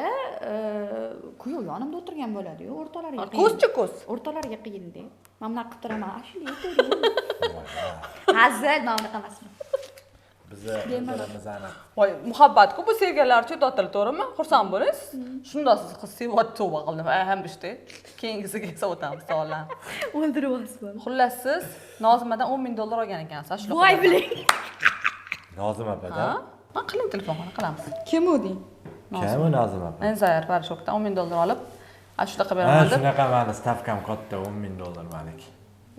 kuyov yonimda o'tirgan bo'ladi-yu, o'rtalariga. Ko'zchi ko'z. O'rtalariga qiyindi. Men bunaqa qilib turaman, ashula aytaverdim. Hazil, men unaqa emasman. Bizlarimizni Voy, muhabbat-ku bu sevganlar uchun to'xtalib, to'g'rimi? Xursand bo'ling. Shunda siz qiz sevyapti, tavba qildim. Ham ishda. Keyingisiga esa o'tamiz savollarni. O'ldiryapsiz. Xullas siz Nozimadan $10,000 olgan ekansiz. Ashula. Voy biling. Nozim opadan. Ha, qiling telefonni qilamiz. Kim o'ding? Kim Nozim opa? Enzayar Parishokdan $10,000 olib, ashula qilib Ha, beraman deb. shunaqa mani stavkam katta $10,000 maniki.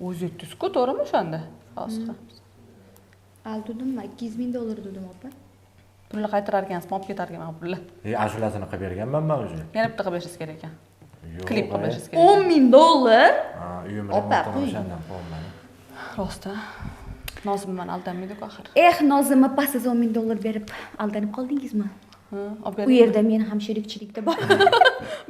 O'zi aytdingiz-ku, to'g'rimi o'shanda? Hozir. Aldudimmi? $200,000 dedim opa. Pulni qaytarar ekansiz, olib ketar ekan pulni. Ashulasini qilib berganman men o'zi. Yana bitta qilib berishingiz kerak ekan. Yo'q. Klip qilib berishingiz kerak. $10,000? Ha, uyim Opa, remontini qo'y. o'shandan qilyapman. Rostda. Nozim meni aldanmaydi-ku axir. Nozim opa, siz $10,000 berib aldanib qoldingizmi? Ha, olib U bering. yerda men ham sherikchilikda bor.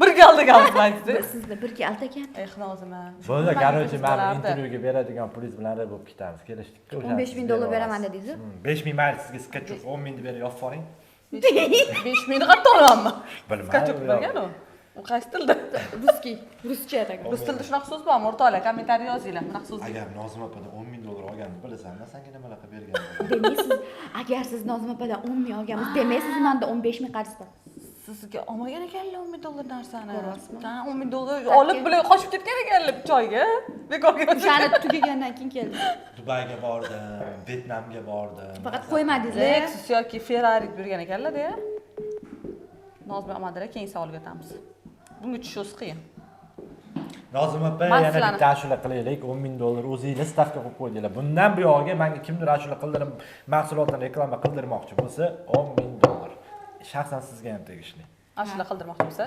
Birga aldaganmiz aytdingiz. Sizni birga aldagan. Nozima. Bo'ldi, короче, men intervyuga beradigan pulingiz bilan bo'lib ketamiz. Kelishdik-ku. $15,000 beraman dedingiz-ku? 5,000 mayli sizga sketchup 10,000 deb berib yopib oling. 5,000 qattiq olamanmi? Bilmayman. Skachuk bilgan u. U qaysi tilda? Ruscha atagan. Rus tilida shunaqa so'z bormi? O'rtoqlar, kommentariy yozinglar. Bunaqa so'z. Agar Nozim opadan $10,000 olganini bilasan, men senga nimalar qilib berganman? Demaysiz, agar siz Nozim opadan 10,000 olgansiz, demaysiz menda 15,000 qarz bor. Sizga olmagan ekanlar $10,000 narsani. Ko'ryapsizmi? Ha, $10,000 olib bilan qochib ketgan ekanlar choyga. Bekorga. O'shani tugagandan keyin keldim. Dubayga bordim, Vyetnamga bordim. Faqat qo'ymadingiz. Lexus yoki Ferrari bergan ekanlar-da. Nozim Amadira keyin savolga o'tamiz. Bunga tushish qiyin. Nozim opa yana bitta ashula qilaylik. $10,000 o'zingiz stavka qo'yib qo'ydinglar. Bundan buyog'iga menga kimdir ashula qildirib, mahsulotni reklama qildirmoqchi bo'lsa, $10,000. Shaxsan sizga ham tegishli. Ashula qildirmoqchi bo'lsa,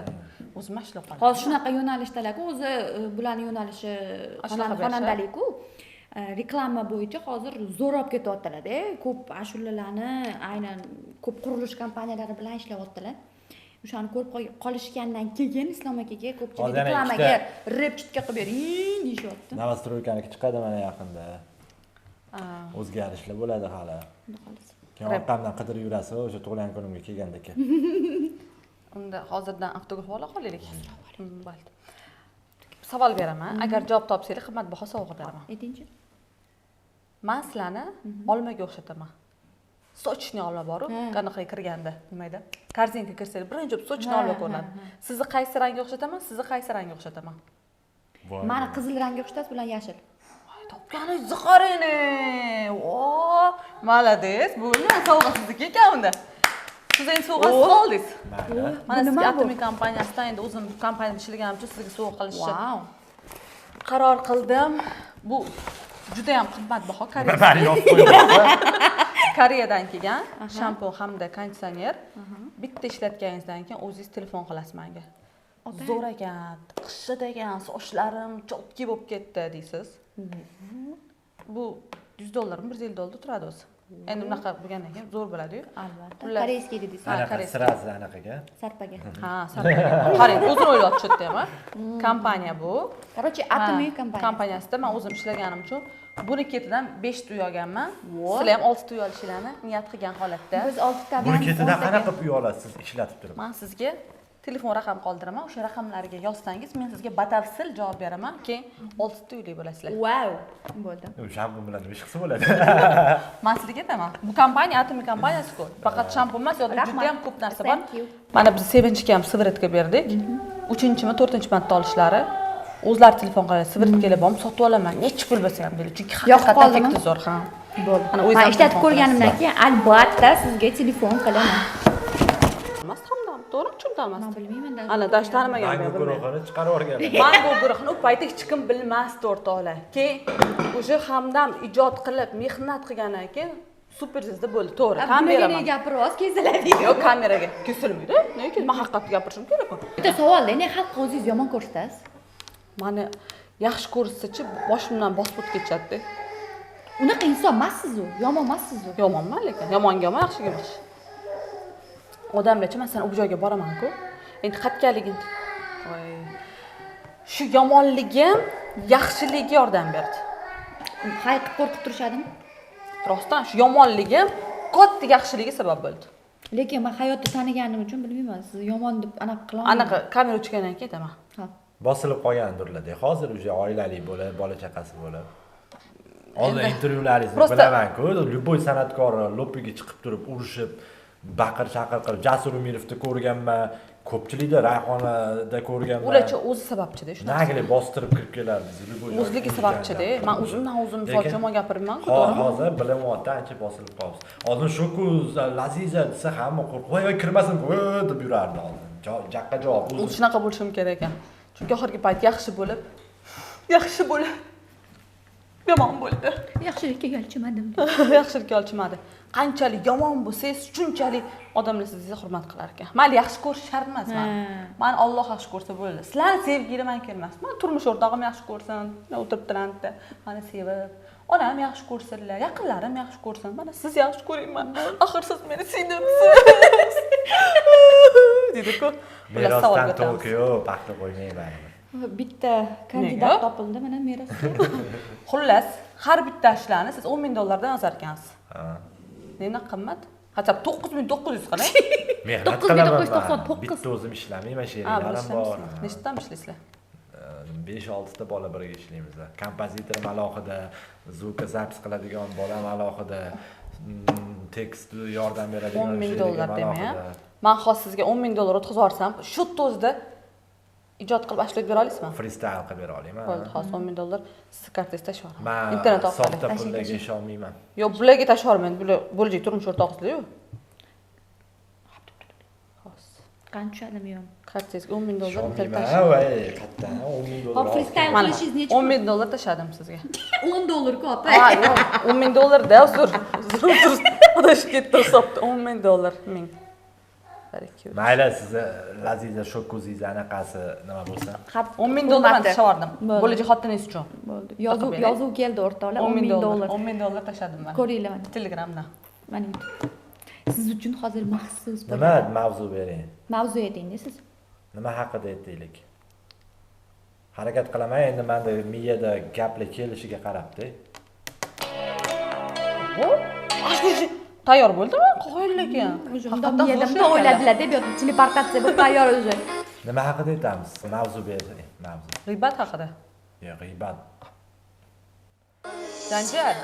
o'zim ashula qilaman. Hozir shunaqa yo'nalishdalar-ku, o'zi bularning yo'nalishi xonandalik-ku. Reklama bo'yicha hozir zo'rab ketyaptilar-da. Ko'p ashulalarni aynan ko'p qurilish kompaniyalari bilan ishlayaptilar. O'shani ko'rib qolishgandan keyin Islom akaga ko'pchilik reklamaga repchitka qilib bering deyishyapti. Novostroykaniki chiqadi mana yaqinda. O'zgarishlar bo'ladi hali. Keyin orqamdan qidirib yurasiz, o'sha tug'ilgan kunimga kelganda keyin. Unda hozirdan avtograf ola qolaylik. Bo'ldi. Savol beraman. Agar javob topsanglar qimmatbaho sovg'a beraman. Aytingchi. Men sizlarni olmaga o'xshataman. Sochni olma boru, qanaqa kirganda, nimayda? Korzinka kirsanglar, birinchi sochni olma ko'rinadi. Sizni qaysi rangga o'xshataman? Sizni qaysi rangga o'xshataman? Mani qizil rangga o'xshatasiz, bular yashil. Topganingizni qarang. O, malades. Bu nima sovg'a sizniki ekan unda? Siz endi sovg'asiz oldingiz. Mana sizga Atomic kompaniyasidan endi o'zim kompaniyada ishlaganim uchun sizga sovg'a qilishni qaror qildim. Bu juda ham qimmatbaho Koreyadan kelgan shampun hamda konditsioner. Bitta ishlatganingizdan keyin o'zingiz telefon qilasiz menga. Zo'r ekan, qishda degan sochlarim chotki bo'lib ketdi deysiz. Bu $100 mi, $150 turadi o'zi. Endi bunaqa bo'lgandan keyin zo'r bo'ladi-yu. Albatta. Koreyskiy dedingiz. Anaqa sirasi anaqaga. Sarpaga. Ha, sarpaga. Qarang, o'zini o'ylab tushirdim-a. Kompaniya bu. Короче, Atomic kompaniyasi. Kompaniyasida men o'zim ishlaganim uchun buni ketidan 5 ta uyolganman. Sizlar ham 6 ta uyolishlarni niyat qilgan holatda. Biz 6 ta Buni ketidan qanaqa qilib uyolasiz siz ishlatib turib? Men sizga telefon raqam qoldiraman. O'sha raqamlarga yozsangiz, men sizga batafsil javob beraman. Keyin 6 ta uyli bo'lasizlar. Wow. Bo'ldi. Shampun bilan nima ish qilsa bo'ladi? Men sizga aytaman. Bu kompaniya Atomic kompaniyasi-ku. Faqat shampun emas, yo'q, juda ham ko'p narsa bor. Mana biz Sevinchga ham sivritga berdik. 3-mi, 4-chi marta olishlari. O'zlari telefon qiladi, sivritkalar borib sotib olaman. Necha pul bo'lsa ham deydi. Chunki haqiqatan effekti zo'r, ha. Bo'ldi. Men ishlatib ko'rganimdan keyin albatta sizga telefon qilaman. Emas, hamdam, to'g'ri tushundamas. Men bilmayman. Ana dash tanimagan Mango guruhini chiqarib yuborganlar. Mango guruhini u paytda hech kim bilmasdi o'rtoqlar. Keyin o'sha hamdam ijod qilib, mehnat qilgandan keyin super zizda bo'ldi, to'g'ri. Kameraga gapiryapsiz, kesiladi. Yo'q, kameraga kesilmaydi. Nega? Men haqiqatni gapirishim kerak-ku. Bitta savol-da, ne xalqqa o'zingiz yomon ko'rsatasiz? Mani yaxshi ko'rsa-chi, boshimdan bosib o'tib ketadi. Unaqa inson emassiz-ku, yomon emassiz-ku. Yomonman lekin, yomonga yomon, yaxshiga yaxshi. Odamlarcha men sana u joyga boraman-ku. Endi qatganligim. Voy. Shu yomonligim yaxshiligiga yordam berdi. Hayiqib qo'rqib turishadimi? Rostdan shu yomonligim katta yaxshiligi sabab bo'ldi. Lekin men hayotda taniganim uchun bilmayman, siz yomon deb anaqa qila olmayman. Anaqa kamera o'chgandan keyin aytaman. Ha. Bosilib qolgandirlar-da. Hozir o'sha oilali bo'lib, bola chaqasi bo'lib. Oldin intervyularingizni bilaman-ku, любой san'atkor lopiga chiqib turib urishib, baqir-chaqir qilib Jasur Umirovni ko'rganman, ko'pchilikda Rayhonada ko'rganman. Ularcha o'zi sababchi-da shunaqa. Nagilik bostirib kirib kelardi любой. O'zligi sababchi-da. Men o'zimdan o'zim misol yomon gapirmayman-ku, Hozir bilyapti, ancha bosilib qolibsiz. Oldin shu-ku Laziza desa hamma qo'rqib, "Voy, kirmasin, deb yurardi oldin. Jaqqa javob o'zi shunaqa bo'lishim kerak ekan. Chunki oxirgi payt yaxshi bo'lib yomon bo'ldi. Yaxshilikka yo'lchimadim. Yaxshilikka yo'lchimadi. Qanchalik yomon bo'lsangiz, shunchalik odamlar sizni hurmat qilar ekan. Mayli yaxshi ko'rish shart emas men. Men Alloh yaxshi ko'rsa bo'ldi. Sizlarni sevgiga men kelmas. Men turmush o'rtog'im yaxshi ko'rsin, o'tiribdilar-da, meni sevib, onam yaxshi ko'rsinlar, yaqinlarim yaxshi ko'rsin. Mana siz yaxshi ko'ringman. Axir siz meni sevdingiz. Dedi-ku. Merosdan Tokio paxta qo'ymayman. Bitta kandidat topildi, mana merosga. Xullas, har bitta ishlarni siz $10,000 dan yozar ekansiz. Ha. Nima qimmat? Hatto 9,900 qarang. Mehnat 9,999. Bitta o'zim ishlamayman, sheriklarim bor. Nechtadan ishlaysizlar? 5-6 ta bola birga ishlaymiz. Kompozitorim alohida, zvukka zapis qiladigan bolam alohida, tekst yordam beradigan $10,000 demak. Men hozir sizga $10,000 o'tkazib yuborsam, shu o'zida ijod qilib ashlab bera olasizmi? Freestyle qilib bera olaman. Bo'ldi, hozir $10,000 siz kartangizni tashib yuboraman. Men internet orqali. soxta pullarga ishonmayman. Yo'q, bularga tashib yubormayman. Bular bo'lajak turmush o'rtog'ingizlar-ku. Qanchalim yo'q. Kartangizga $10,000 Ishonmayman, voy, qayerdan $10,000. Hop, freestyle qilishingiz necha? $10,000 tashladim sizga. $10 ku opa. Ha, yo'q, $10,000 da uzr. Adashib ketdi hisobda. $10,000 ming. Mayli, sizni Laziza Shokuzingiz anaqasi nima bo'lsa. $10,000 men tashladim. Bo'lajak xotiningiz uchun. Bo'ldi. Yozuv keldi o'rtoqlar, $10,000. $10,000 tashladim men. Ko'ringlar mana. Telegramdan. Mana. Siz uchun hozir maxsus Nima mavzu bering? Mavzu ayting-da siz. Nima haqida aytaylik? Harakat qilaman, endi menda miyada gaplar kelishiga qarabdi. Tayyor bo'ldimi? Qo'yil lekin. Undom yedim, o'yladilar deb yotib, teleportatsiya bo'lib tayyor уже. Nima haqida aytamiz? Mavzu bersang, mavzu. G'iybat haqida. Yo'q, g'iybat. Janjal.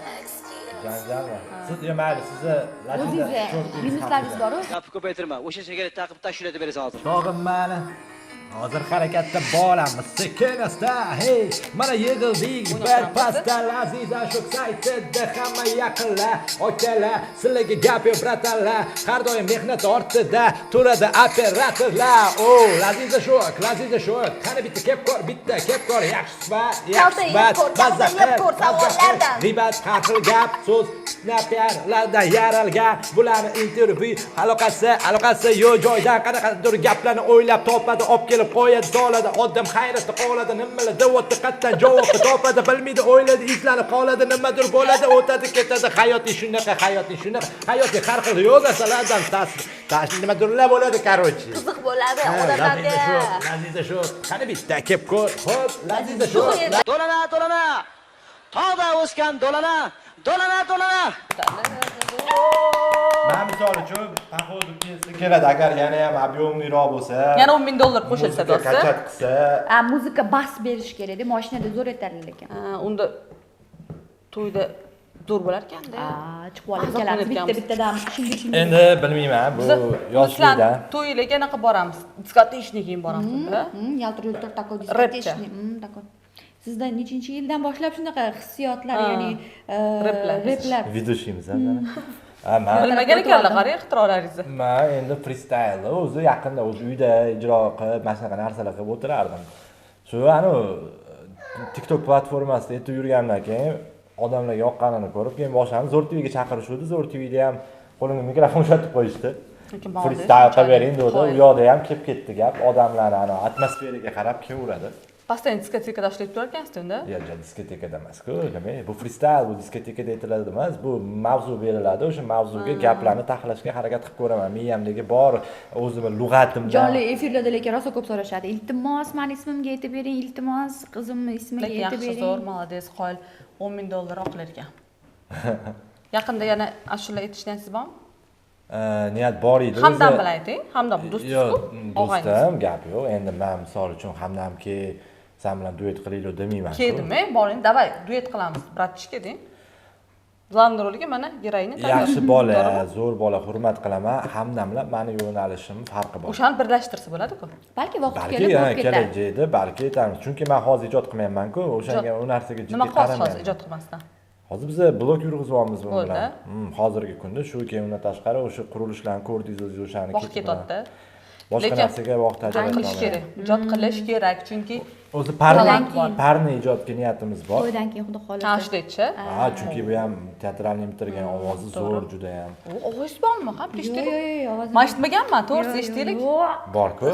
Janjalmi? Siz mayli, sizni O'zingizga minuslaringiz bor-ku. Gapni ko'paytirma. O'sha sigaret taqib tashkilotga berasan hozir. Tog'im mani. Hozir harakatda boramiz. Sekin-asta. Hey, mana yig'ildik bir pasta Aziza shu saytida hamma yaqinlar, okalar, sizlarga gap yo'q bratanlar. Har doim mehnat ortida turadi operatorlar. O, Aziza shu, qani bitta kep ko'r, yaxshi suhbat, mazza qil, ribat, haqil gap, so'z, snapperlardan yaralgan, bularni intervyu aloqasi yo'q joydan qanaqadir gaplarni o'ylab topadi, olib kelib qo'yadi, soladi, odam hayratda qoladi, nimalar deyapti, qatdan javobni topadi, bilmaydi, o'yladi, izlanib qoladi, nimadir bo'ladi, o'tadi, ketadi, hayotiy shunaqa, hayotiy har xil yo'l narsalardan nimadirlar bo'ladi, короче. Qiziq bo'ladi odamlarga. Laziza shu, qani bitta kep ko'r. Xo'p, Laziza shu. Do'lana. Tog'da o'sgan do'lana. Men misol uchun походу kelsa keladi, agar yana ham объемныйroq bo'lsa, Yana $10,000 qo'shilsa do'sti. Qachat qilsa, Muzika bas berish kerak-da, mashinada zo'r aytadi lekin. Unda to'yda zo'r bo'lar ekanda. Chiqib olib kelamiz bitta-bittadan shunday. endi bilmayman, bu yoshlikda. To'ylarga anaqa boramiz. Diskotechniga keyin boramiz-da. Yaltir-yultir такой diskotechnik. Такой. Sizda nechinchi yildan boshlab shunaqa hissiyotlar, ya'ni replar. Vidushyimiz Bilmagan ekanlar, qarang ixtirolaringizni. Men endi freestyle o'zi yaqinda o'zi uyda ijro qilib, mana shunaqa narsalar qilib o'tirardim. Shu TikTok platformasida aytib yurgandan keyin odamlarga yoqqanini ko'rib, keyin boshlanib Zo'r TVga chaqirishdi. Zo'r TVda ham qo'limga mikrofon uzatib qo'yishdi. Freestyle qilib bering dedi. U yoqda ham kelib ketdi gap, odamlar atmosferaga qarab kelaveradi. Постоянно diskotekada ishlab turar ekansiz unda? Yo'q, diskotekada emas-ku, nima? Bu freestyle, bu diskotekada aytiladi emas, bu mavzu beriladi, o'sha mavzuga gaplarni tahlashga harakat qilib ko'raman. Miyamdagi bor o'zimning lug'atimdan. Jonli efirlarda lekin rosa ko'p so'rashadi. Iltimos, meni ismimga aytib bering, iltimos, qizimning ismiga aytib bering. Yaxshi, zo'r, молодец, qoyil. $10,000 oqlar ekan. Yaqinda yana ashula aytish niyatingiz bormi? Niyat bor edi. Hamdam bilan ayting. Hamdam do'stingiz-ku? Yo'q, do'stim, gap yo'q. Endi men misol uchun Hamdamga sen bilan duet qilaylik demayman. Kedimi? Boring, davay, duet qilamiz. Bratishka deng. Glavniy roliga mana geroyina tayyor. Yaxshi bola, zo'r bola, hurmat qilaman. Hamdam bilan meni yo'nalishim farqi bor. O'shani birlashtirsa bo'ladi-ku. Balki vaqt kelib bo'lib ketadi. Kelajakda balki aytamiz. Chunki men hozir ijod qilmayman-ku, o'shanga u narsaga jiddiy Nima qilasiz qaramayman. hozir ijod qilmasdan? Hozir biz blog yurg'izyapmiz bu bilan. Hozirgi kunda shu keyin undan tashqari o'sha qurilishlarni ko'rdingiz o'shani Vaqt ketadi. Boshqa narsaga vaqt ajratib kerak. Ijod qilish kerak, chunki o'zi parni ijodga niyatimiz bor. To'ydan keyin xudo xohlasa. Ashlaychi. Chunki bu ham teatralni bitirgan, ovozi zo'r juda ham. Ovoz bormi? Ham eshitdik. Yo'q, ovoz. Men eshitmaganman, to'g'risi eshitdik. Bor-ku.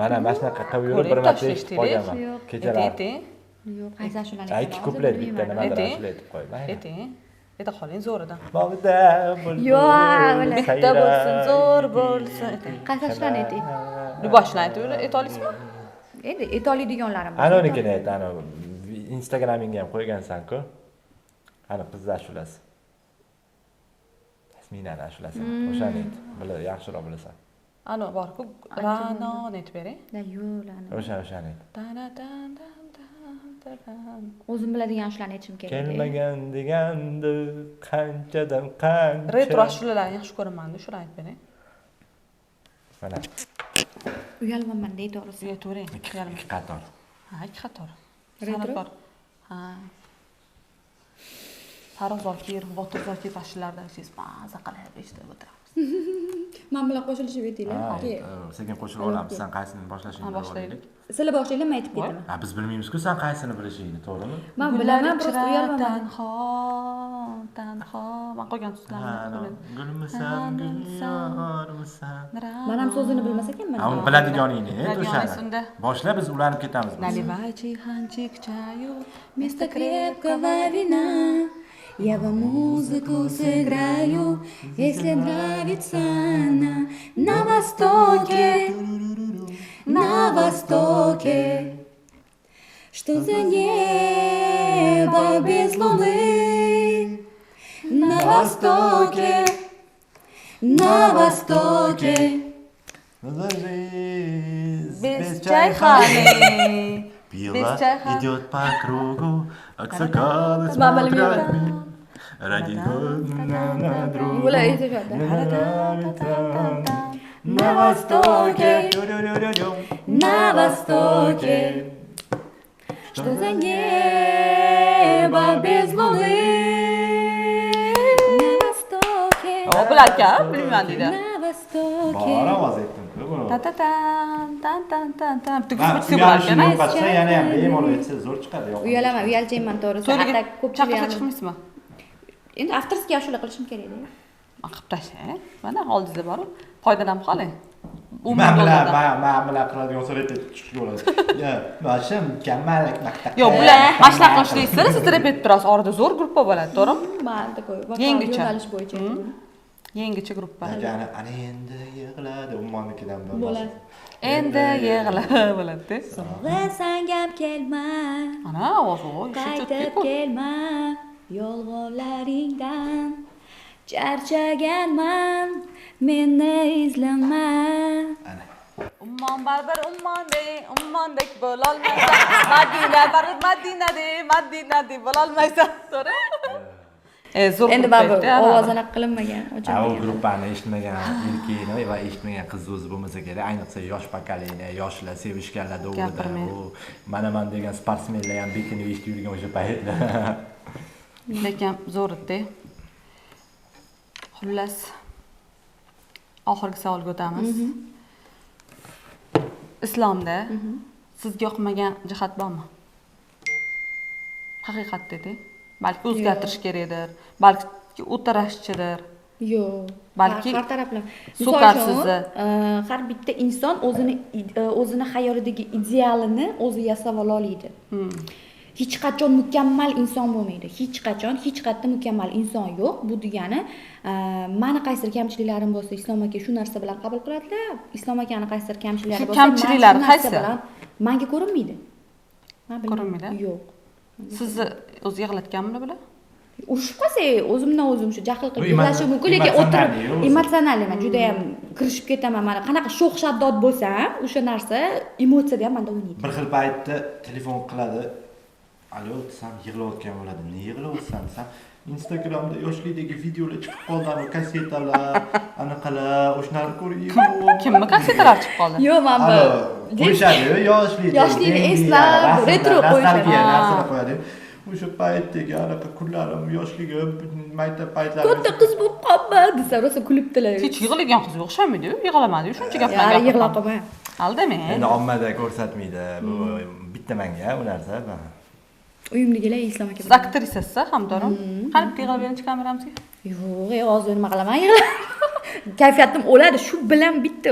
Mana shunaqa qilib yurib bir marta eshitib qolganman. Kechalar. Yo'q, qaysi ashulani? Ikki kuplet bitta nimadir ashula aytib qo'yman. Ayting. Ayta qoling zo'ridan. Bog'da bulbul. Yo'q, bitta bo'lsin, zo'r bo'lsin. Qaysi ashulani ayting? Boshini aytib olasizmi? Endi aytoladiganlarim bor. Anonikini ayt, Instagramingga ham qo'ygansan-ku. Ana qizlar ashulasi. Yasminani ashulasi. O'shani ayt. Yaxshiroq bilasan. Ana bor-ku, Ra'no aytib bering. Yo'q, O'shani ayt. O'zim biladigan ashulani aytishim kerak. Kelmagan degandi, qanchadan qancha. Retro ashulalarni yaxshi ko'raman-da, shuni aytib bering. Mana. Uyalmayman deydi to'g'risi. Aytavering. Ikki qator. Ha, ikki qator. Retro? Ha. Farruh Zokir, Botir Zokir ashulalardan siz maza qilib eshitib o'tiramiz. Men bilan qo'shilishib aytinglar. Sekin qo'shilib olamiz. Sen qaysini boshlashingni boshlaylik. Sizlar boshlaylik, men aytib ketaman. Biz bilmaymiz-ku, sen qaysini bilishingni, to'g'rimi? Men bilaman, просто uyalmayman. Tanho. Men qolgan so'zlarni Gulmisan, gulyormisan. Men ham so'zini bilmas ekanman. Uni biladiganingni ayt o'shani. Boshla, biz ulanib ketamiz. Наливай чайханчик чаю, Вместо крепкого вина я вам музыку сыграю, если нравится она. На востоке, что за небо без луны, на Востоке, на Востоке. Без чайханы. Пила чайха. идет по кругу, аксакалы Мама смотрят любила. ради на друга. Bular aytishadi. На востоке, На Востоке. Что за небо без луны? На Востоке. O bular aka, bilmayman deydi. На Востоке. bor ovoz aytdim-ku buni. Tan. Bitta Ha, kuchli bo'lar uyalishni ekan. yo'qotsa yana ham bemalol aytsa zo'r chiqadi. Uyalaman, uyalchayman to'g'risi. To'liga Hatta ko'pchilik chaqirsa ham- chiqmaysizmi? Endi avtorskiy ashula qilishim kerak-da. Qilib tashlay. Mana oldingizda bor. Foydalanib qoling. Men bilan qiladigan bo'lsa repet chiqib bo'ladi. Ya, boshqa mukammal maktab. Yo'q, bular mashq qilishliksa siz repetitorasiz orada zo'r gruppa bo'ladi, to'g'rimi? Mayli qo'y. Yangicha. Yo'nalish bo'yicha. Yangicha gruppa. Ya'ni ana endi yig'ladi ummonnikidan bir Bo'ladi. Endi yig'la bo'ladi-da. Sog'asan gap kelma. Ana ovoz Qaytib kelma. Yolg'onlaringdan charchaganman. Meni izlama. Ummon baribir ummondek bo'lolmaysan. Madina deb bo'lolmaysan. To'g'ri? Zo'r. Endi baribir ovoz anaqa qilinmagan, u o'chirmagan. gruppani eshitmagan erkakni va eshitmagan qiz o'zi bo'lmasa kerak, ayniqsa yosh pokoleniya, yoshlar sevishganlar davrida Gapirmang. u manaman degan sportsmenlar ham bekinib eshitib yurgan o'sha paytda. Lekin zo'r edi. Xullas, oxirgi savolga o'tamiz. Islomda sizga yoqmagan jihat bormi? Haqiqatda-da. Balki o'zgartirish kerakdir, balki o'tirashchidir. Yo'q. Balki har taraflama. so'kar Misol uchun, sizni. har bitta inson o'zini xayolidagi idealini o'zi yasab ola oladi. Hech qachon mukammal inson bo'lmaydi. Hech qachon hech qayerda mukammal inson yo'q. Bu degani, mani qaysidir kamchiliklarim bo'lsa, Islom aka shu narsa bilan qabul qiladilar. Islom akani qaysidir kamchiliklari Shu bo'lsa, kamchiliklar mana shu narsa qaysi? bilan menga ko'rinmaydi. Men bilmayman. Ko'rinmaydi? Yo'q. Sizni o'zi yig'latganmi bular? Urushib qolsak, o'zimdan o'zim shu jahl qilib Bu yig'lashim mumkin, lekin emotsional o'tirib o'zi. emotsional emas, juda ham kirishib ketaman. Mana qanaqa sho'x shaddod bo'lsa ham, o'sha narsa emotsiyada ham menda o'ynaydi. Bir xil paytda telefon qiladi. Alo, desam yig'layotgan bo'ladi. Nega yig'layapsan desam, Instagramda yoshlikdagi videolar chiqib qoldi, ana kasetalar, anaqalar, o'shalarni ko'rib Kimmi kassetalar chiqib qoldi? Yo'q, men bu qo'yishadi, yoshlikdagi. Yoshlikni eslab, retro qo'yishadi. Narsalar qo'yadi. O'sha paytdagi anaqa kunlarim, yoshligim, maktab paytlarim. katta qiz bo'lib qolma desa, rosa kulibdilar. Hech yig'lagan qiz o'xshamaydi-yu, yig'lamadi-yu, shuncha gaplar Yari gapirdi. yig'lab qolma. Aldamang. Endi ommada ko'rsatmaydi. Bu bitta menga bu narsa. Uyimdagilar Islom aka. Siz aktrisasiz, hamdorim. Qani bitta yig'lab bering kameramizga. Yo'q, hozir nima qilaman yig'lab. Kayfiyatim o'ladi, shu bilan bitta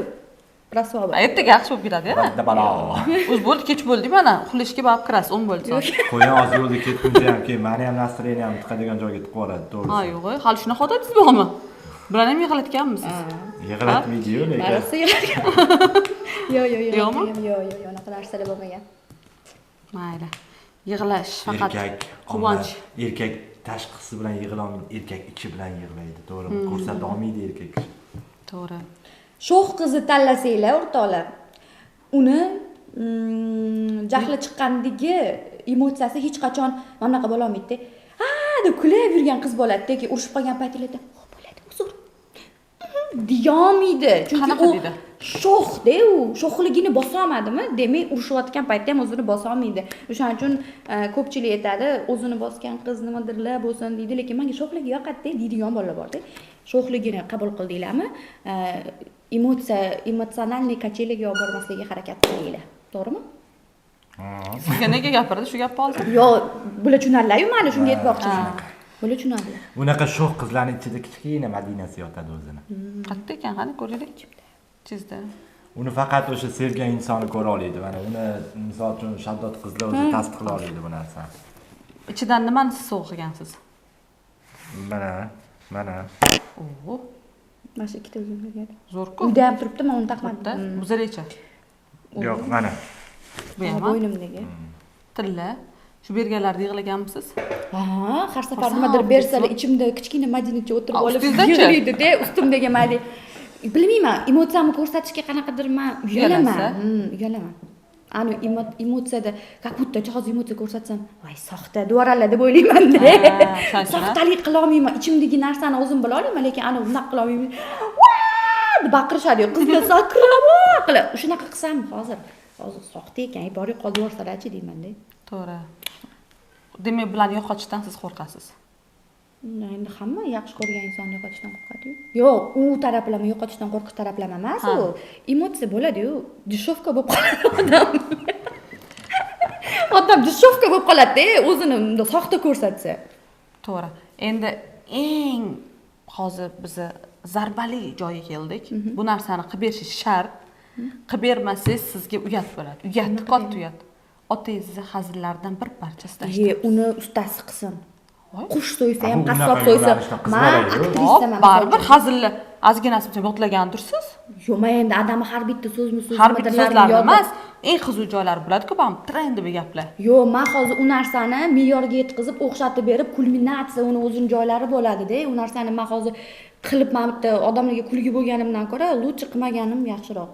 rasvo bor. Ertaga yaxshi bo'lib ketadi-ya. Bitta balo. O'z bo'ldi, kech bo'ldi, mana uxlashga borib kirasiz, 10 bo'ldi soat. Qo'ying hozir yo'lda ketguncha ham keyin meni ham настроением chiqadigan joyga tiqib yuboradi, Ha, to'g'risi. yo'q, hali shunaqa odatingiz bormi? Bular ham yig'latganmisiz? Yig'latmaydi-yu, lekin. Barisi yig'lagan. Yo'q, Yo'qmi? yo'q, unaqa narsalar bo'lmagan. Mayli. Yig'lash faqat Erkak, quvonch. erkak tashqisi bilan yig'lamaydi, erkak ichi bilan yig'laydi, to'g'rimi? Ko'rsata olmaydi erkak. To'g'ri. Sho'x qizni tanlasanglar, o'rtoqlar. Uni jahli chiqqandagi emotsiyasi hech qachon mana bunaqa bo'la olmaydi. Ha, deb kulib yurgan qiz bo'ladi, lekin urushib qolgan paytlarda, "Xo'p, bo'ladi, uzr." deyolmaydi. Chunki Qanaqa u deydi? sho'xda, u sho'xligini bosa olmadimi? Demak, urushayotgan paytda ham o'zini bosa olmaydi. O'shaning uchun ko'pchilik aytadi, o'zini bosgan qiz nimadirlar bo'lsin deydi, lekin menga sho'xligi yoqadi deydigan bolalar bor-da. Sho'xligini qabul qildinglarmi? Emotsionalniy kacheliga olib bormaslikka harakat qilinglar. To'g'rimi? Sizga nega gapirdi shu gapni hozir? Yo'q, bular tushunadilar-yu, meni shunga aytmoqchiman. Bular tushunadilar. Bunaqa sho'x qizlarning ichida kichkina Madinasi yotadi o'zini. Qayerda ekan, qani ko'raylik. Chizdi. Uni faqat o'sha sevgan insoni ko'ra oladi. Mana uni misol uchun shaddod qizlar o'zi tasdiqlay oladi bu narsani. Ichidan nimani siz sog'gansiz? Mana. Oo, Mana shu ikkita o'zim bergan. zo'r-ku. Uyda ham turibdi, men uni taqmadim. Buzaraycha. Yo'q, mana. Bu ham Bo'ynimdagi. tilla. Shu berganlarni yig'laganmisiz? Ha, har safar Xursand nimadir bersalar bo'ldingizmi? ichimda kichkina Madinacha o'tirib olib ustingizda-chi? yig'laydi-da, ustimdagi Madina. Bilmayman, emotsiyamni ko'rsatishga qanaqadir men uyalaman. Uyalasiz? Uyalaman. Ani emotsiyada, как будто hozir emotsiya ko'rsatsam, voy soxta, duoralar deb o'ylayman-da. ishonchini. Soxtalik qila olmayman. Ichimdagi narsani o'zim bila olaman, lekin ani unaqa qila olmayman. Deb baqirishadi-yu, qizlar sakrab qilib. Shunaqa qilsam hozir soxta ekan, bor yo'q qolib yuborsalar-chi deyman-da. To'g'ri. Demak, bularni yo'qotishdan siz qo'rqasiz. Endi hamma yaxshi ko'rgan insonni yo'qotishdan qo'rqadi-yu. Yo'q, u taraflama yo'qotishdan qo'rqish taraflama emas u. Emotsiya bo'ladi-yu, dushovka bo'lib qoladi odam. Odam dushovka bo'lib qoladi-da, o'zini unda soxta ko'rsatsa. To'g'ri. Endi eng hozir biz zarbali joyga keldik. Bu narsani qilib berish shart. Qilib bermasangiz sizga uyat bo'ladi. Uyat, katta uyat. Otangizni hazillaridan bir parchasi tashlab. Uni ustasi qilsin. Voy. Qush so'ysa ham, Bu qassob unaqa so'ysa, yo'nalishdan qiz men bolagi-yu. aktrisaman. Baribir hazilni ozginasi bilan yodlagandirsiz. Yo'q, men endi odam har bitta so'zmi Har bitta so'zlar emas, eng qiziq joylari bo'ladi-ku, bu ham trendiy gaplar. Yo'q, men hozir u narsani me'yorga yetkazib, o'xshatib berib, kulminatsiya uni o'zining joylari bo'ladi-da. U narsani men hozir qilib men bitta odamlarga kulgi bo'lganimdan ko'ra, lutchi qilmaganim yaxshiroq.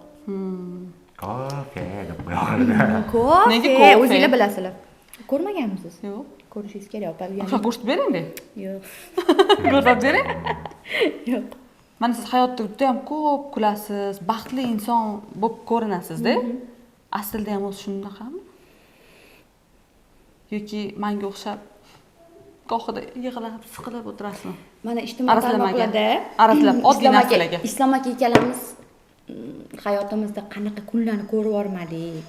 Kofe deb qo'yardi. Nega Kofe, kofe? o'zingizlar bilasizlar. Ko'rmaganmisiz? Yo'q. Ko'rishingiz kerak, pavilyon. O'sha ko'rsatib bering-da. Yo'q. Ko'rsatib bering. Yo'q. Mana siz hayotda juda ham ko'p kulasiz, baxtli inson bo'lib ko'rinasiz-da. Aslida ham o'zi shunaqami? Yoki menga o'xshab gohida yig'lab, siqilib o'tirasizmi? Mana ijtimoiy tarmoqlarda Aralab oddiy narsalarga. Islom aka ikkalamiz hayotimizda qanaqa kunlarni ko'rib yormadik.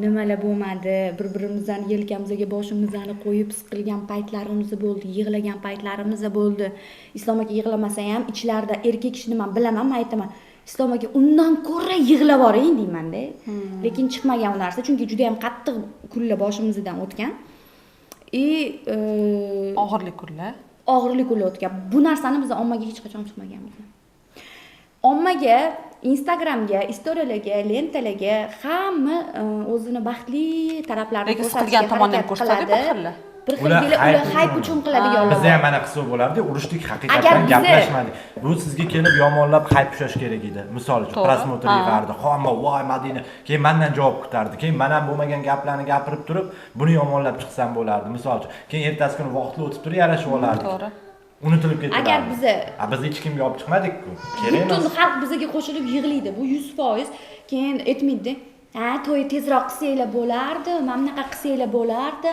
Nimalar bo'lmadi, bir-birimizdan yelkamizga boshimizni qo'yib siqilgan paytlarimiz bo'ldi, yig'lagan paytlarimiz bo'ldi. Islom aka yig'lamasa ham ichlarida erkak kishini men bilaman, men aytaman. Islom aka undan ko'ra yig'lab boring deyman-da. Lekin chiqmagan u narsa, chunki juda ham qattiq kunlar boshimizdan o'tgan. Og'irli kunlar. Og'irli kunlar o'tgan. Bu narsani biz ommaga hech qachon chiqmaganmiz. Ommaga, Instagramga, istoriyalarga, lentalarga hamma o'zini baxtli taraflarini Lekin siqilgan tomondan ko'rsatadi bir xil. Bir xil ular hayp uchun qiladiganlar. Bizda ham mana qilsa bo'lardi, urushdik Agar haqiqatan biza- gaplashmadik. Bu sizga kelib yomonlab hayp ushlash kerak edi. Misol uchun To'g'ri. prosmotr yig'ardi. Hamma voy Madina, keyin mendan javob kutardi. Keyin men ham bo'lmagan gaplarni gapirib turib, buni yomonlab chiqsam bo'lardi. Misol uchun, keyin ertasi kuni vaqtli o'tib turib yarashib olardik. To'g'ri. Unutilib ketadi. Agar biza biz hech kimga olib chiqmadik-ku. Kerak butun emas. xalq bizga qo'shilib yig'laydi. Bu 100%. Keyin aytmaydi. Ha, to'y tezroq qilsanglar bo'lardi, mana bunaqa qilsanglar bo'lardi.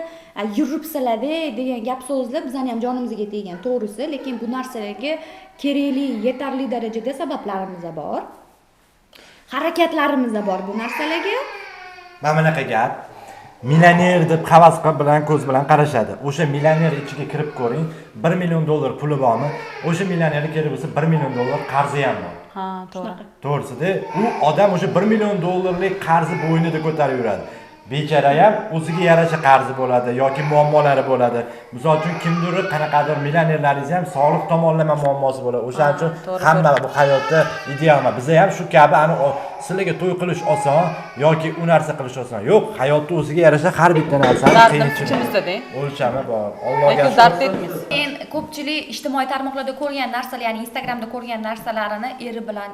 Yuribsizlar-da degan gap so'zlar bizani ham jonimizga tegan, to'g'risi, lekin bu narsalarga kerakli, yetarli darajada sabablarimiz bor. Harakatlarimiz bor bu narsalarga. Mana bunaqa gap. Millioner deb havas bilan ko'z bilan qarashadi. O'sha millioner ichiga kirib ko'ring, 1 million dollar puli bormi? O'sha millionerga kelib bo'lsa 1 million dollar qarzi ham bor. Ha, to'g'ri. To'g'risida, u odam o'sha 1 million dollarlik qarzi bo'ynida ko'tarib yuradi. Bechara ham o'ziga yarasha qarzi bo'ladi yoki muammolari bo'ladi. Misol uchun kimdir qanaqadir millionerlaringiz ham sog'liq tomonlama muammosi bo'ladi. O'shaning uchun hamma bu hayotda ideal emas. Bizda ham shu kabi ani sizlarga to'y qilish oson yoki u narsa qilish oson. Yo'q, hayotda o'ziga yarasha har bitta narsani ichimizda-da. o'lchami bor. Allohga Lekin dard etmaymiz. Men ko'pchilik ijtimoiy tarmoqlarda ko'rgan narsalar, ya'ni Instagramda ko'rgan narsalarini eri bilan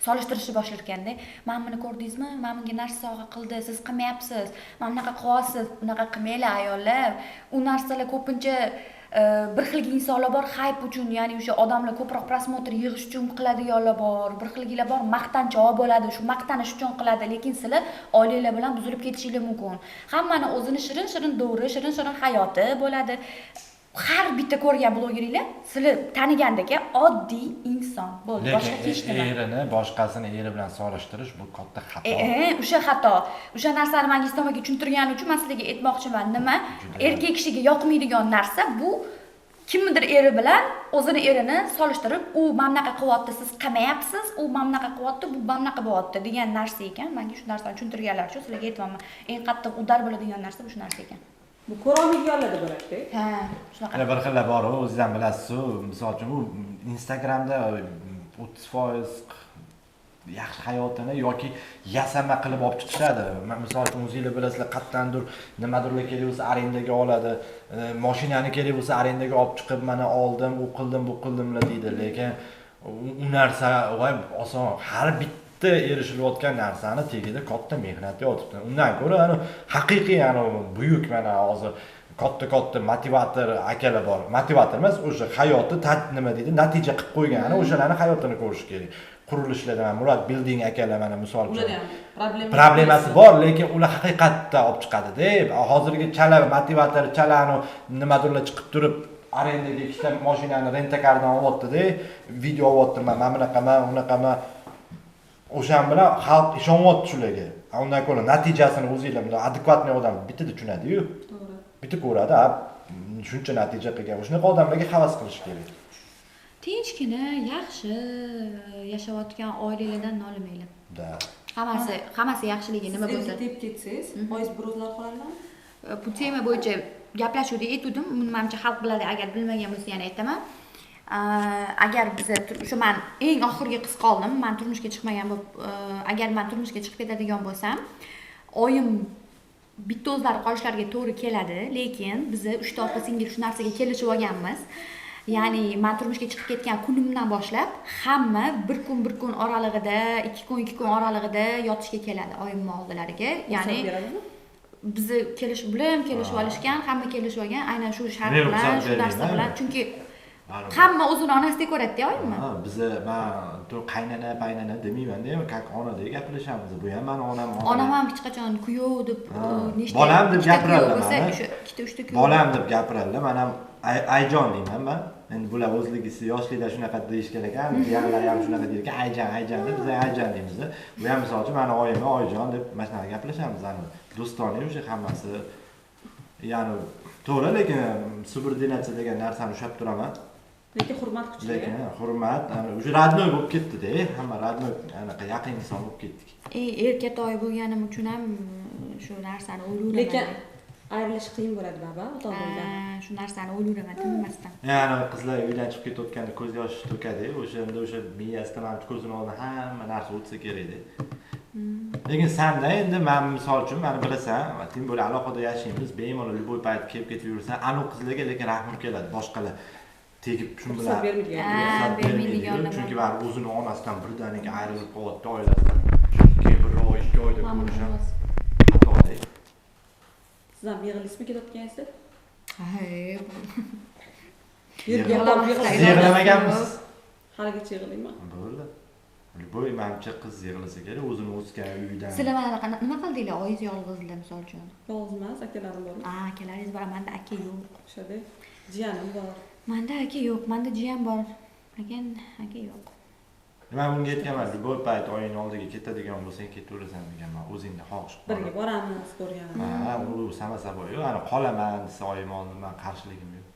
solishtirishni boshlarganda, "Men buni ko'rdingizmi? Men bunga narsa sovg'a qildi, siz qilmayapsiz. Men bunaqa qilyapsiz." Bunaqa qilmanglar ayollar. U narsalar ko'pincha bir xil insonlar bor, hayp uchun, ya'ni o'sha odamlar ko'proq prosmotr yig'ish uchun qiladiganlar bor, bir xilgilar bor, maqtanchoq bo'ladi, shu maqtanish uchun qiladi, lekin sizlar oilanglar bilan buzilib ketishinglar mumkin. Hammani o'zini shirin-shirin dovri, shirin-shirin hayoti bo'ladi. Har bitta ko'rgan blogerlar sizlar tanigandagi oddiy inson bo'ldi. Boshqa hech nima. erini boshqasini eri bilan solishtirish bu katta xato. O'sha xato. O'sha narsani menga istomaga tushuntirganim uchun men sizlarga aytmoqchiman. Nima? Erkak kishiga yoqmaydigan narsa bu kimnidir eri bilan o'zini erini solishtirib, u mana bunaqa qilyapti, siz qilmayapsiz, u mana bunaqa qilyapti, bu mana bunaqa bo'lyapti degan narsa ekan. Menga shu narsani tushuntirganlar uchun sizlarga aytmoqman. Eng qattiq udar bo'ladigan narsa bu shu narsa ekan. Bu ko'rolmaydiganlarda bo'ladi-da. Ha, shunaqa. Yana bir xillar bor, o'zingizdan bilasiz. Misol uchun u Instagramda 30% yaxshi hayotini yoki yasama qilib olib chiqishadi. Misol uchun o'zingizlar bilasizlar, qayerdandir nimadirlar kerak bo'lsa arendaga oladi, mashinani kerak bo'lsa arendaga olib chiqib mana oldim, u qildim, bu qildimlar deydi. Lekin u narsa voy oson, har bitta erishilayotgan narsani tagida katta mehnat yotibdi. Undan ko'ra haqiqiy buyuk mana hozir katta motivator akalar bor. Motivator emas, o'sha hayotni nima deydi, natija qilib qo'ygani, o'shalarning hayotini ko'rish kerak. Qurilishlarda Murod Building akalar mana misol uchun problemasi bor, lekin ular haqiqatda olib chiqadi-da. Hozirgi chala motivator chalani nimadirlar chiqib turib arendaga ikkita mashinani rentakardan olyapti-da, video olyaptiman, mana bunaqaman. O'shan bilan xalq ishonyapti shularga. Undan ko'ra natijasini o'zinglar bilan adekvatniy odam bitta tushunadi-yu. To'g'ri. Bitta ko'radi, shuncha natija qilgan. Shunaqa odamlarga havas qilish kerak. Tinchgina, yaxshi yashayotgan oilalardan nolimanglar. Da. Hammasi yaxshiligi nima bo'lsa. Deb ketsangiz, foiz birozlar qoladimi? Bu tema bo'yicha gaplashuvda aytdim, menimcha xalq biladi, agar bilmagan bo'lsa yana aytaman. Agar biza o'sha men eng oxirgi qiz qoldim, men turmushga chiqmagan bo'lib, agar men turmushga chiqib ketadigan bo'lsam, oyim bitta o'zlari qolishlariga to'g'ri keladi, lekin biz 3 ta opa-singil shu narsaga kelishib olganmiz. Ya'ni men turmushga chiqib ketgan kunimdan boshlab hamma bir kun oralig'ida, 2 kun oralig'ida yotishga keladi oyimning oldilariga. Ya'ni bizni kelishib olishgan, hamma kelishib olgan, aynan shu shart bilan, shu narsa bilan, chunki hamma o'zini onasiga ko'radi-da oyimni. Bizni men qaynana demayman-da, как onadek gaplashamiz. Bu ham meni onam. Onam ham hech qachon kuyov deb nechta bolam deb gapiradilar. O'sha ikkita 3 ta kuyov. Bolam deb gapiradilar. Men ham ayjon deyman men. Endi bular o'zligisi yoshlikda shunaqa deyish kerak ekan, jiyanlar ham shunaqa deydi ekan, ayjon deb biz ayjon deymiz. Bu ham misol uchun meni oyimni oyijon deb mana shunaqa gaplashamiz. Do'stona o'sha hammasi. Ya'ni to'g'ri, lekin subordinatsiya degan narsani ushlab turaman. Lekin hurmat kuchli. Lekin hurmat, o'sha radnoy bo'lib ketdi-da, hamma radnoy anaqa yaqin inson bo'lib ketdik. Erkatoy bo'lganim uchun ham shu narsani o'ylayman. Lekin ayrilish qiyin bo'ladi baba, o'rtog'ingizdan. Shu narsani o'ylayman, tinmasdan. Ya'ni qizlar uydan chiqib ketayotganda ko'z yosh to'kadi, o'shanda o'sha miyasida mana ko'zini oldida hamma narsa o'tsa kerak-da. Lekin sanda endi men misol uchun meni bilasan, tim bo'lib aloqada yashaymiz, bemalol любой payt kelib ketib yursa, anu qizlarga lekin rahmim keladi, boshqalar tegib shun bilan bermaydigan. Chunki baribir o'zini onasidan birdaniga ayrilib qolyapti, oilasidan. Keyin bir oy, 2 oyda ko'risham. Xatoda. Siz ham yig'ilishmi ketayotgansizda? Yig'lamaganmisiz? Haligacha yig'layman. Bo'ldi. Любой manimcha qiz yig'lasa kerak, o'zini o'sgan uyidan. Sizlar mana nima qildinglar? Oyingiz yolg'izlar misol uchun. Yolg'iz emas, akalarim bor. Akalaringiz bor, menda aka yo'q. O'shada jiyanim bor. Menda aka yo'q, menda jiyan bor. Lekin aka yo'q. Men bunga aytganman, любой payt oying oldiga ketadigan bo'lsang ketaverasan deganman, o'zingni xohish qilib. Birga boramiz, ko'rganmiz. U sama-sabo yo'q, ana qolaman desa oyim oldida men qarshiligim yo'q.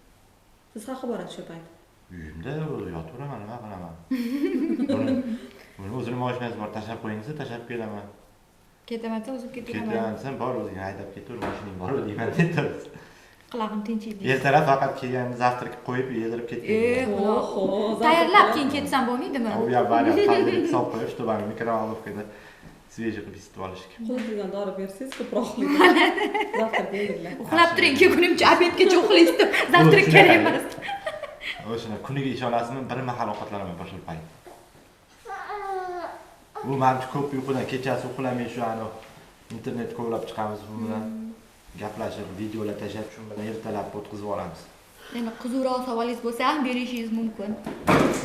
Siz qayerga borasiz shu payt? Uyimda yotaveraman, nima qilaman? Buni o'zini mashinasi bor, tashlab qo'yingsa, tashlab kelaman. Ketaman-sa, o'zim ketaman. Ketaman, bor o'zing haydab ketaver, mashinang bor deyman deymiz. Qulog'im tinchiydi. Ertalab faqat kelganini zavtrak qo'yib, yedirib ketgan. Tayyorlab keyin ketsam bo'lmaydimi? U ham bari qalbini hisob qo'yib, что bani mikrovolnovkada свежий qilib isitib olishga. Qo'lingizdan dori bersangiz ko'proq uxlaydi. Zavtrak deydilar. Uxlab turing, kunimcha obedgacha uxlaysiz deb, zavtrak kerak emas. O'shana kuniga ish olasizmi, bir mahal ovqatlanaman boshqa payt. Bu menimcha ko'p uyqudan kechasi uxlamay shu internet kovlab chiqamiz bu bilan gaplashib, videolar tashlab, shu bilan ertalab o'tkazib olamiz. Endi qiziqroq savolingiz bo'lsa ham berishingiz mumkin.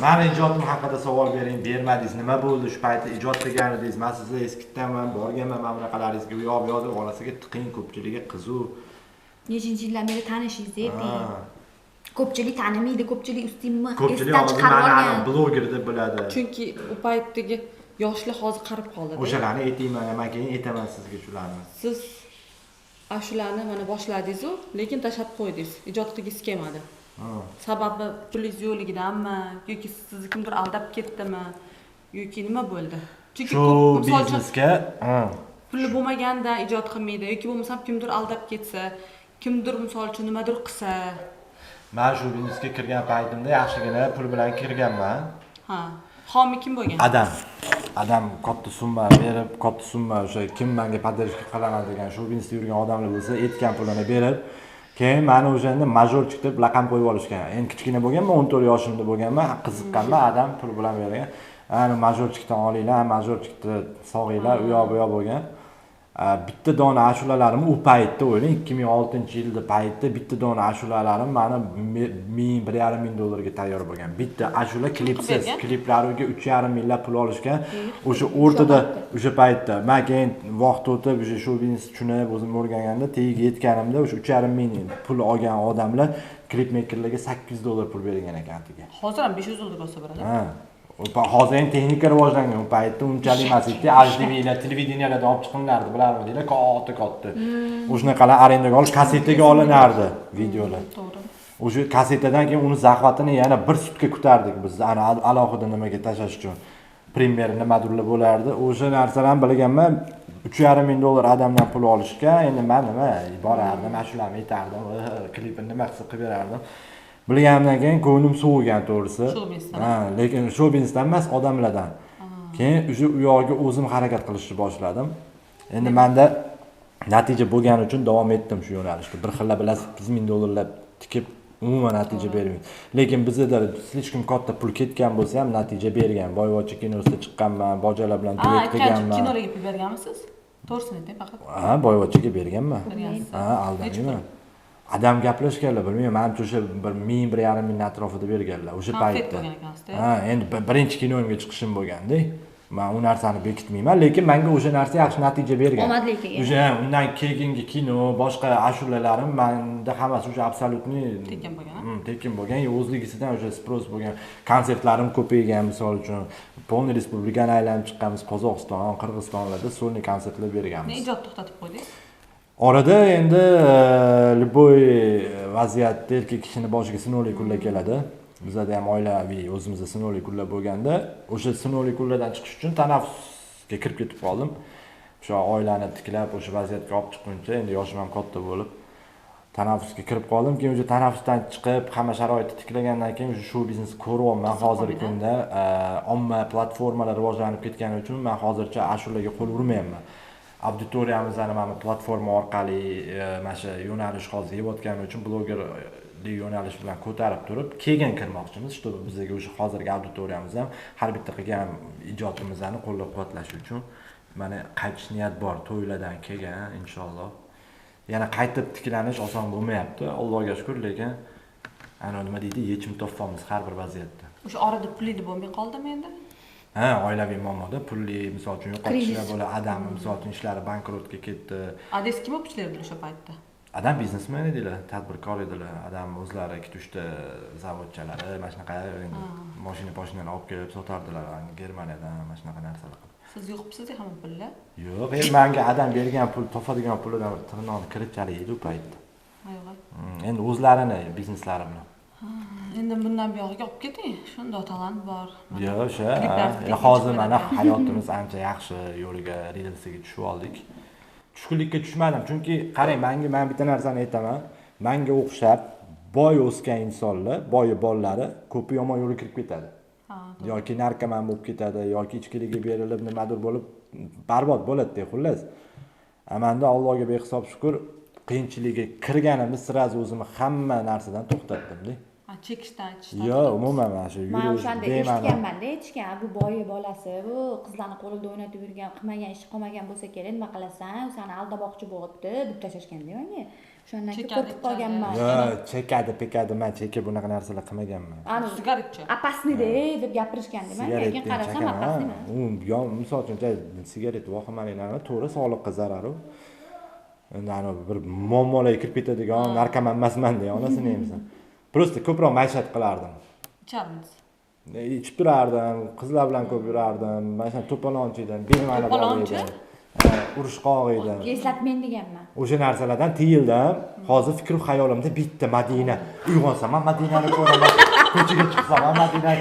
Meni ijodim haqida savol bering, bermadingiz. Nima bo'ldi shu paytda ijod qilgan edingiz? Men sizga eskitganman, borganman, mana bunaqalaringizga u yoq yo'q deb onasiga tiqing, ko'pchiligiga qizuv. Nechinchi yildan beri tanishingiz edi? Ko'pchilik tanimaydi, ko'pchilik ustimni ko'pchilik hozir bloger deb biladi. Chunki u paytdagi yoshlar hozir qarib qoldi. O'shalarni aytayman, men keyin aytaman sizga shularni. Siz shularni mana boshladingiz-ku, lekin tashlab qo'ydingiz. Ijod qilgisiz kelmadi. Sababi pulingiz yo'qligidanmi yoki sizni kimdir aldab ketdimi yoki nima bo'ldi? Chunki ko'p biznesga puli bo'lmaganda ijod qilmaydi yoki bo'lmasa kimdir aldab ketsa, kimdir misol uchun nimadir qilsa. Men shu biznesga kirgan paytimda yaxshigina pul bilan kirganman. Xomi kim bo'lgan? Adam katta summa berib, katta summa o'sha kim menga поддержка qilaman degan shu biznesda yurgan odamlar bo'lsa, aytgan pulini berib, keyin meni o'shanda majorchik deb laqam qo'yib olishgan. Endi kichkina bo'lganman, 14 yoshimda bo'lganman, qiziqqanman, adam pul bilan bergan. Ana majorchikdan olinglar, majorchikni sog'inglar, u yoq bu yoq bo'lgan. Bitta dona ashulalarim u paytda o'ylang 2006-yilda paytda bitta dona ashulalarim meni 1,5 dollarga tayyor bo'lgan. Bitta ashula klipsiz, kliplariga 3,5 minglab pul olishgan. O'sha o'rtada o'sha paytda men keyin vaqt o'tib o'sha shu biznes tushunib o'zim o'rganganda tegiga yetganimda o'sha 3,5 ming pul olgan odamlar klip mekerlarga 800 dollar pul bergan ekan atiga. Hozir ham 500 dollar olsa bo'ladi. Ha. Hozir ham texnika rivojlangan, u paytda unchalik emas edi. HDVlar, televideniyalardan olib chiqinardi, bilarmidinglar? Katta. O'shunaqalar arendaga olib kasetaga olinardi videolar. To'g'ri. O'sha kasetadan keyin uni zahvatini yana bir sutka kutardik biz, ana alohida nimaga tashlash uchun. Primer nimadirlar bo'lardi. O'sha narsalarni bilganman. 3,5 ming dollar adamdan pul olishga, endi men nima borardim, ashularni aytardim, klipini nima qilib qilib berardim. Bilganimdan keyin ko'nglim sovigan to'g'risi. Ha, lekin shu biznesdan emas, odamlardan. Keyin o'sha u yoqqa o'zim harakat qilishni boshladim. Endi menda natija bo'lgani uchun davom etdim shu yo'nalishda. Bir xilla bilasiz 8 ming dollarlab tikib umuman natija bermaydi. Lekin bizda slishkim katta pul ketgan bo'lsa ham natija bergan. Boyvochi kinosida chiqqanman, bojalar bilan duet qilganman. Kinolarga pul berganmisiz? To'g'risini ayting faqat. Ha, boyvochiga berganman. Bergansiz. Ha, aldanmayman. Adam gaplashganlar, bilmayman, menimcha o'sha 1,5 ming atrofida berganlar o'sha paytda. Ha, endi birinchi kinoimga chiqishim bo'lganda, men u narsani bekitmayman, lekin menga o'sha narsa yaxshi natija bergan. Omadli kelgan. O'sha undan keyingi kino, boshqa ashulalarim menda hammasi o'sha absolyutni tekin bo'lgan. Tekin bo'lgan, o'zligisidan o'sha spros bo'lgan. Konsertlarim ko'paygan, misol uchun, Polniy Respublikani aylanib chiqqanmiz, Qozog'iston, Qirg'izistonlarda soloy konsertlar berganmiz. Nega ijod to'xtatib qo'ydingiz? Orada endi любой vaziyatda erkak kishining boshiga sinovli kunlar keladi. Bizda ham oilaviy o'zimizda sinovli kunlar bo'lganda, o'sha sinovli kunlardan chiqish uchun tanaffusga kirib ketib qoldim. O'sha oilani tiklab, o'sha vaziyatga olib chiqquncha, endi yoshim ham katta bo'lib, tanaffusga kirib qoldim. Keyin o'sha tanaffusdan chiqib, hamma sharoitni tiklagandan keyin o'sha show biznesni ko'ryapman hozirgi kunda. Omma platformalar rivojlanib ketgani uchun men hozircha ashulaga qo'l urmayapman. Auditoriyamizni mana platforma orqali mana shu yo'nalish hozir yeyotgani uchun blogerlik yo'nalish bilan ko'tarib turib, keyin kirmoqchimiz, чтобы bizga o'sha hozirgi auditoriyamiz ham har bitta qilgan ijodimizni qo'llab-quvvatlash uchun mana qaytish niyat bor, to'ylardan keyin inshaalloh. Yana qaytib tiklanish oson bo'lmayapti, Allohga shukr, lekin ana nima deydi, yechim topamiz har bir vaziyatda. O'sha orada pulingni bo'lmay qoldimi endi? Ha, oilaviy muammoda pulli, misol uchun yo'qotishlar bo'ladi, adam misol uchun ishlari bankrotga ketdi. Adres kim olib ishlardi o'sha paytda? Adam biznesmen edilar, tadbirkor edilar. Adam o'zlari 2-3 ta zavodchalari, mana shunaqa mashina olib kelib sotardilar, Germaniyadan mana shunaqa narsalar. Siz yo'qmisiz hamma pullar? Yo'q, menga adam bergan pul, topadigan pulidan tirnoqni kirib edi u paytda. Ayol. Endi o'zlarini bizneslari bilan. Endi bundan buyog'iga olib keting. Shunda talant bor. Yo'q, o'sha. Hozir mana hayotimiz ancha yaxshi yo'liga, relsiga tushib oldik. Tushkunlikka tushmadim, chunki qarang, men bitta narsani aytaman. Menga o'xshab boy o'sgan insonlar, boy bolalari ko'pi yomon yo'lga kirib ketadi. Yoki narkoman bo'lib ketadi, yoki ichkiligiga berilib nimadir bo'lib barbod bo'ladi-da, xullas. Amanda Allohga behisob shukr, qiyinchilikka kirganimiz sirasi o'zimni hamma narsadan to'xtatdim-da. Chekishdan yo'q, umuman mana shu men o'shanda eshitganman-da, aytishgan, bu boy bolasi, bu qizlarni qo'lida o'ynatib yurgan, qilmagan ish qolmagan bo'lsa kerak, nima qilasan, u seni aldamoqchi bo'libdi deb tashlashgan-da menga. O'shandan keyin qo'rqib qolganman. Yo'q, chekadi, men cheka bunaqa narsalar qilmaganman. Sigaretchi. Opasnida deb gapirishganda menga, keyin qarasam opasnimi? U misol uchun sigaret vohimalilarni to'g'ri sog'liqqa zarari. Endi ana bir muammolarga kirib ketadigan narkoman emasman degan onasini emasman. Prosta ko'proq maishat qilardim. Icharmiz. Ichib turardim, qizlar bilan ko'p yurardim, mana to'polonchi edim, bema'ni bola edim. Urushqoq edim. Eslatmen deganman. O'sha narsalardan tiyildim. Hozir fikr xayolimda bitta Madina. Uyg'onsam ham Madinani ko'raman. Ko'chaga chiqsam ham Madina.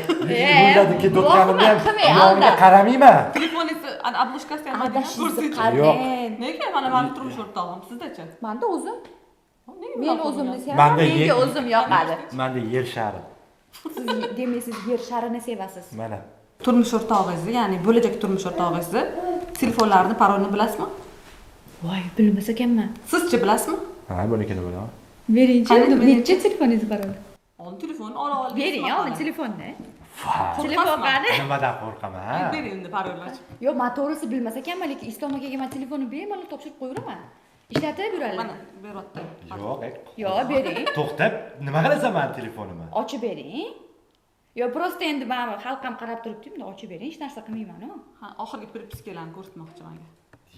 Yo'ldagi do'konimni ham yoniga qaramayman. Telefoningizni obloshkasidan ko'rsating. Yo'q. Nega mana turmush o'rtog'im sizdachi? Menda o'zim. Men o'zimni sevaman. Menga o'zim yoqadi. Menda yer shari. Siz demaysiz yer sharini sevasiz. Mana. Turmush o'rtog'ingizni, ya'ni bo'lajak turmush o'rtog'ingizni telefonlarini parolini bilasizmi? Voy, bilmas ekanman. Sizchi bilasizmi? Ha, bunikini bilaman. Bering-chi, Qani, necha telefoningiz bor edi? Oldin telefonni ola ol. Bering, oldin telefonni. Voy, Telefon qani? nimadan qo'rqaman, ha? Bering endi parolni ochib. Yo'q, men to'g'risi bilmas ekanman, lekin Islom akaga men telefonni bemalol topshirib qo'yaveraman. Ishlatib yuradi. Mana beryapti. Yo'q, Yo'q, bering. to'xtab, nima qilasan meni telefonimni? Ochib bering. Yo, prosta endi men xalq ham qarab turibdi, bunda ochib bering, hech narsa qilmayman-ku. Ha, oxirgi pripiskalarni ko'rsatmoqchi menga.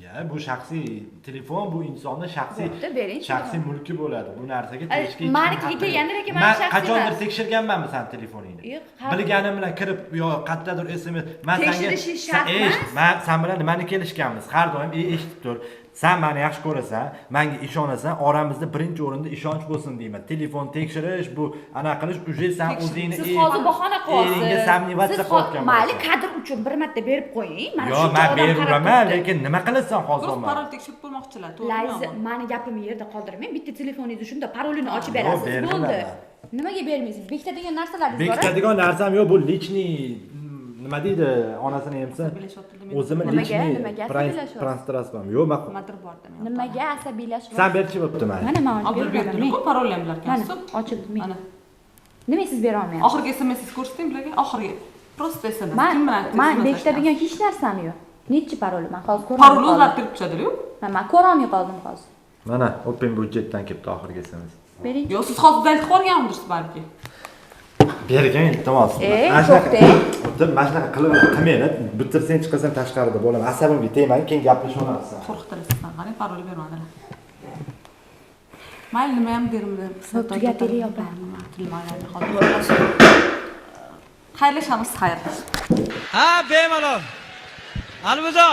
Ya, bu shaxsiy telefon, bu insonning shaxsiy Bo'pti, bering. shaxsiy mulki bo'ladi. Bu narsaga tegishga hech Manikiga kim haqqi kelganda yo'q. lekin mani shaxsiy qachondir emas. tekshirganmanmi sen telefoningni? Yo'q, Bilganim bilan kirib yo qayerdadir SMS men Tekshirishi shart emas. men sen bilan nimani kelishganmiz? Har doim eshitib tur. Sen meni yaxshi ko'rasan, menga ishonasan, oramizda birinchi o'rinda ishonch bo'lsin deyman. Telefon tekshirish, bu ana qilish uje sen o'zingni Siz hozir bahona qilyapsiz. eringga samnivatsiya qilayotgan Mayli, kadr uchun bir marta berib qo'ying. Mana Yo, shuncha men odam qarab beraveraman, turibdi. lekin nima qilasan hozir To'g'ri, men? parol tekshirib qo'ymoqchilar, Layzi, to'g'rimi? meni gapimni yerda qoldirmang. Bitta telefoningizni shunda parolini ochib Yo'q, berasiz, bermayman. bo'ldi. Nimaga bermaysiz? Bekitadigan narsalaringiz bor. Bekitadigan narsam yo'q, bu lichniy nima deydi, onasini emsa. O'zimni lichniy nimaga asabiylashyapsiz? пространством. Yo'q, men Nimadir borda men. Nimaga asabiylashyapsiz? sen berchi bo'pti mana. Mana men Olib ochib beraman. berdim-ku, parolni ham bilarkan. Mana ochib Mana. Nima siz bera olmayapsiz? Oxirgi SMS-ingizni ko'rsating bularga. Oxirgi. Prosta SMS. Men Kim bilan bekitadigan hech narsam yo'q. Nechi parol? Men hozir ko'raman. parolni o'zgartirib tushadi-ku. Men ko'rolmay qoldim hozir. Mana, Open budjetdan kelibdi oxirgi SMS. Bering. Yo, siz hozir aytib qolgandirsiz balki. Bergan iltimos. to'xtang. O'tir, mana shunaqa qilmaylar. Bitirsang chiqasan tashqarida bo'laman. Asabimga tegmang, keyin gaplashamiz. Qo'rqitasiz sen, qarang, parolni bermadilar. Mayli, nima ham bermadi. Tugatili opa. Tilmaylarni hozir. Xayrlashamiz, xayr. Ha bemalol. Alvido.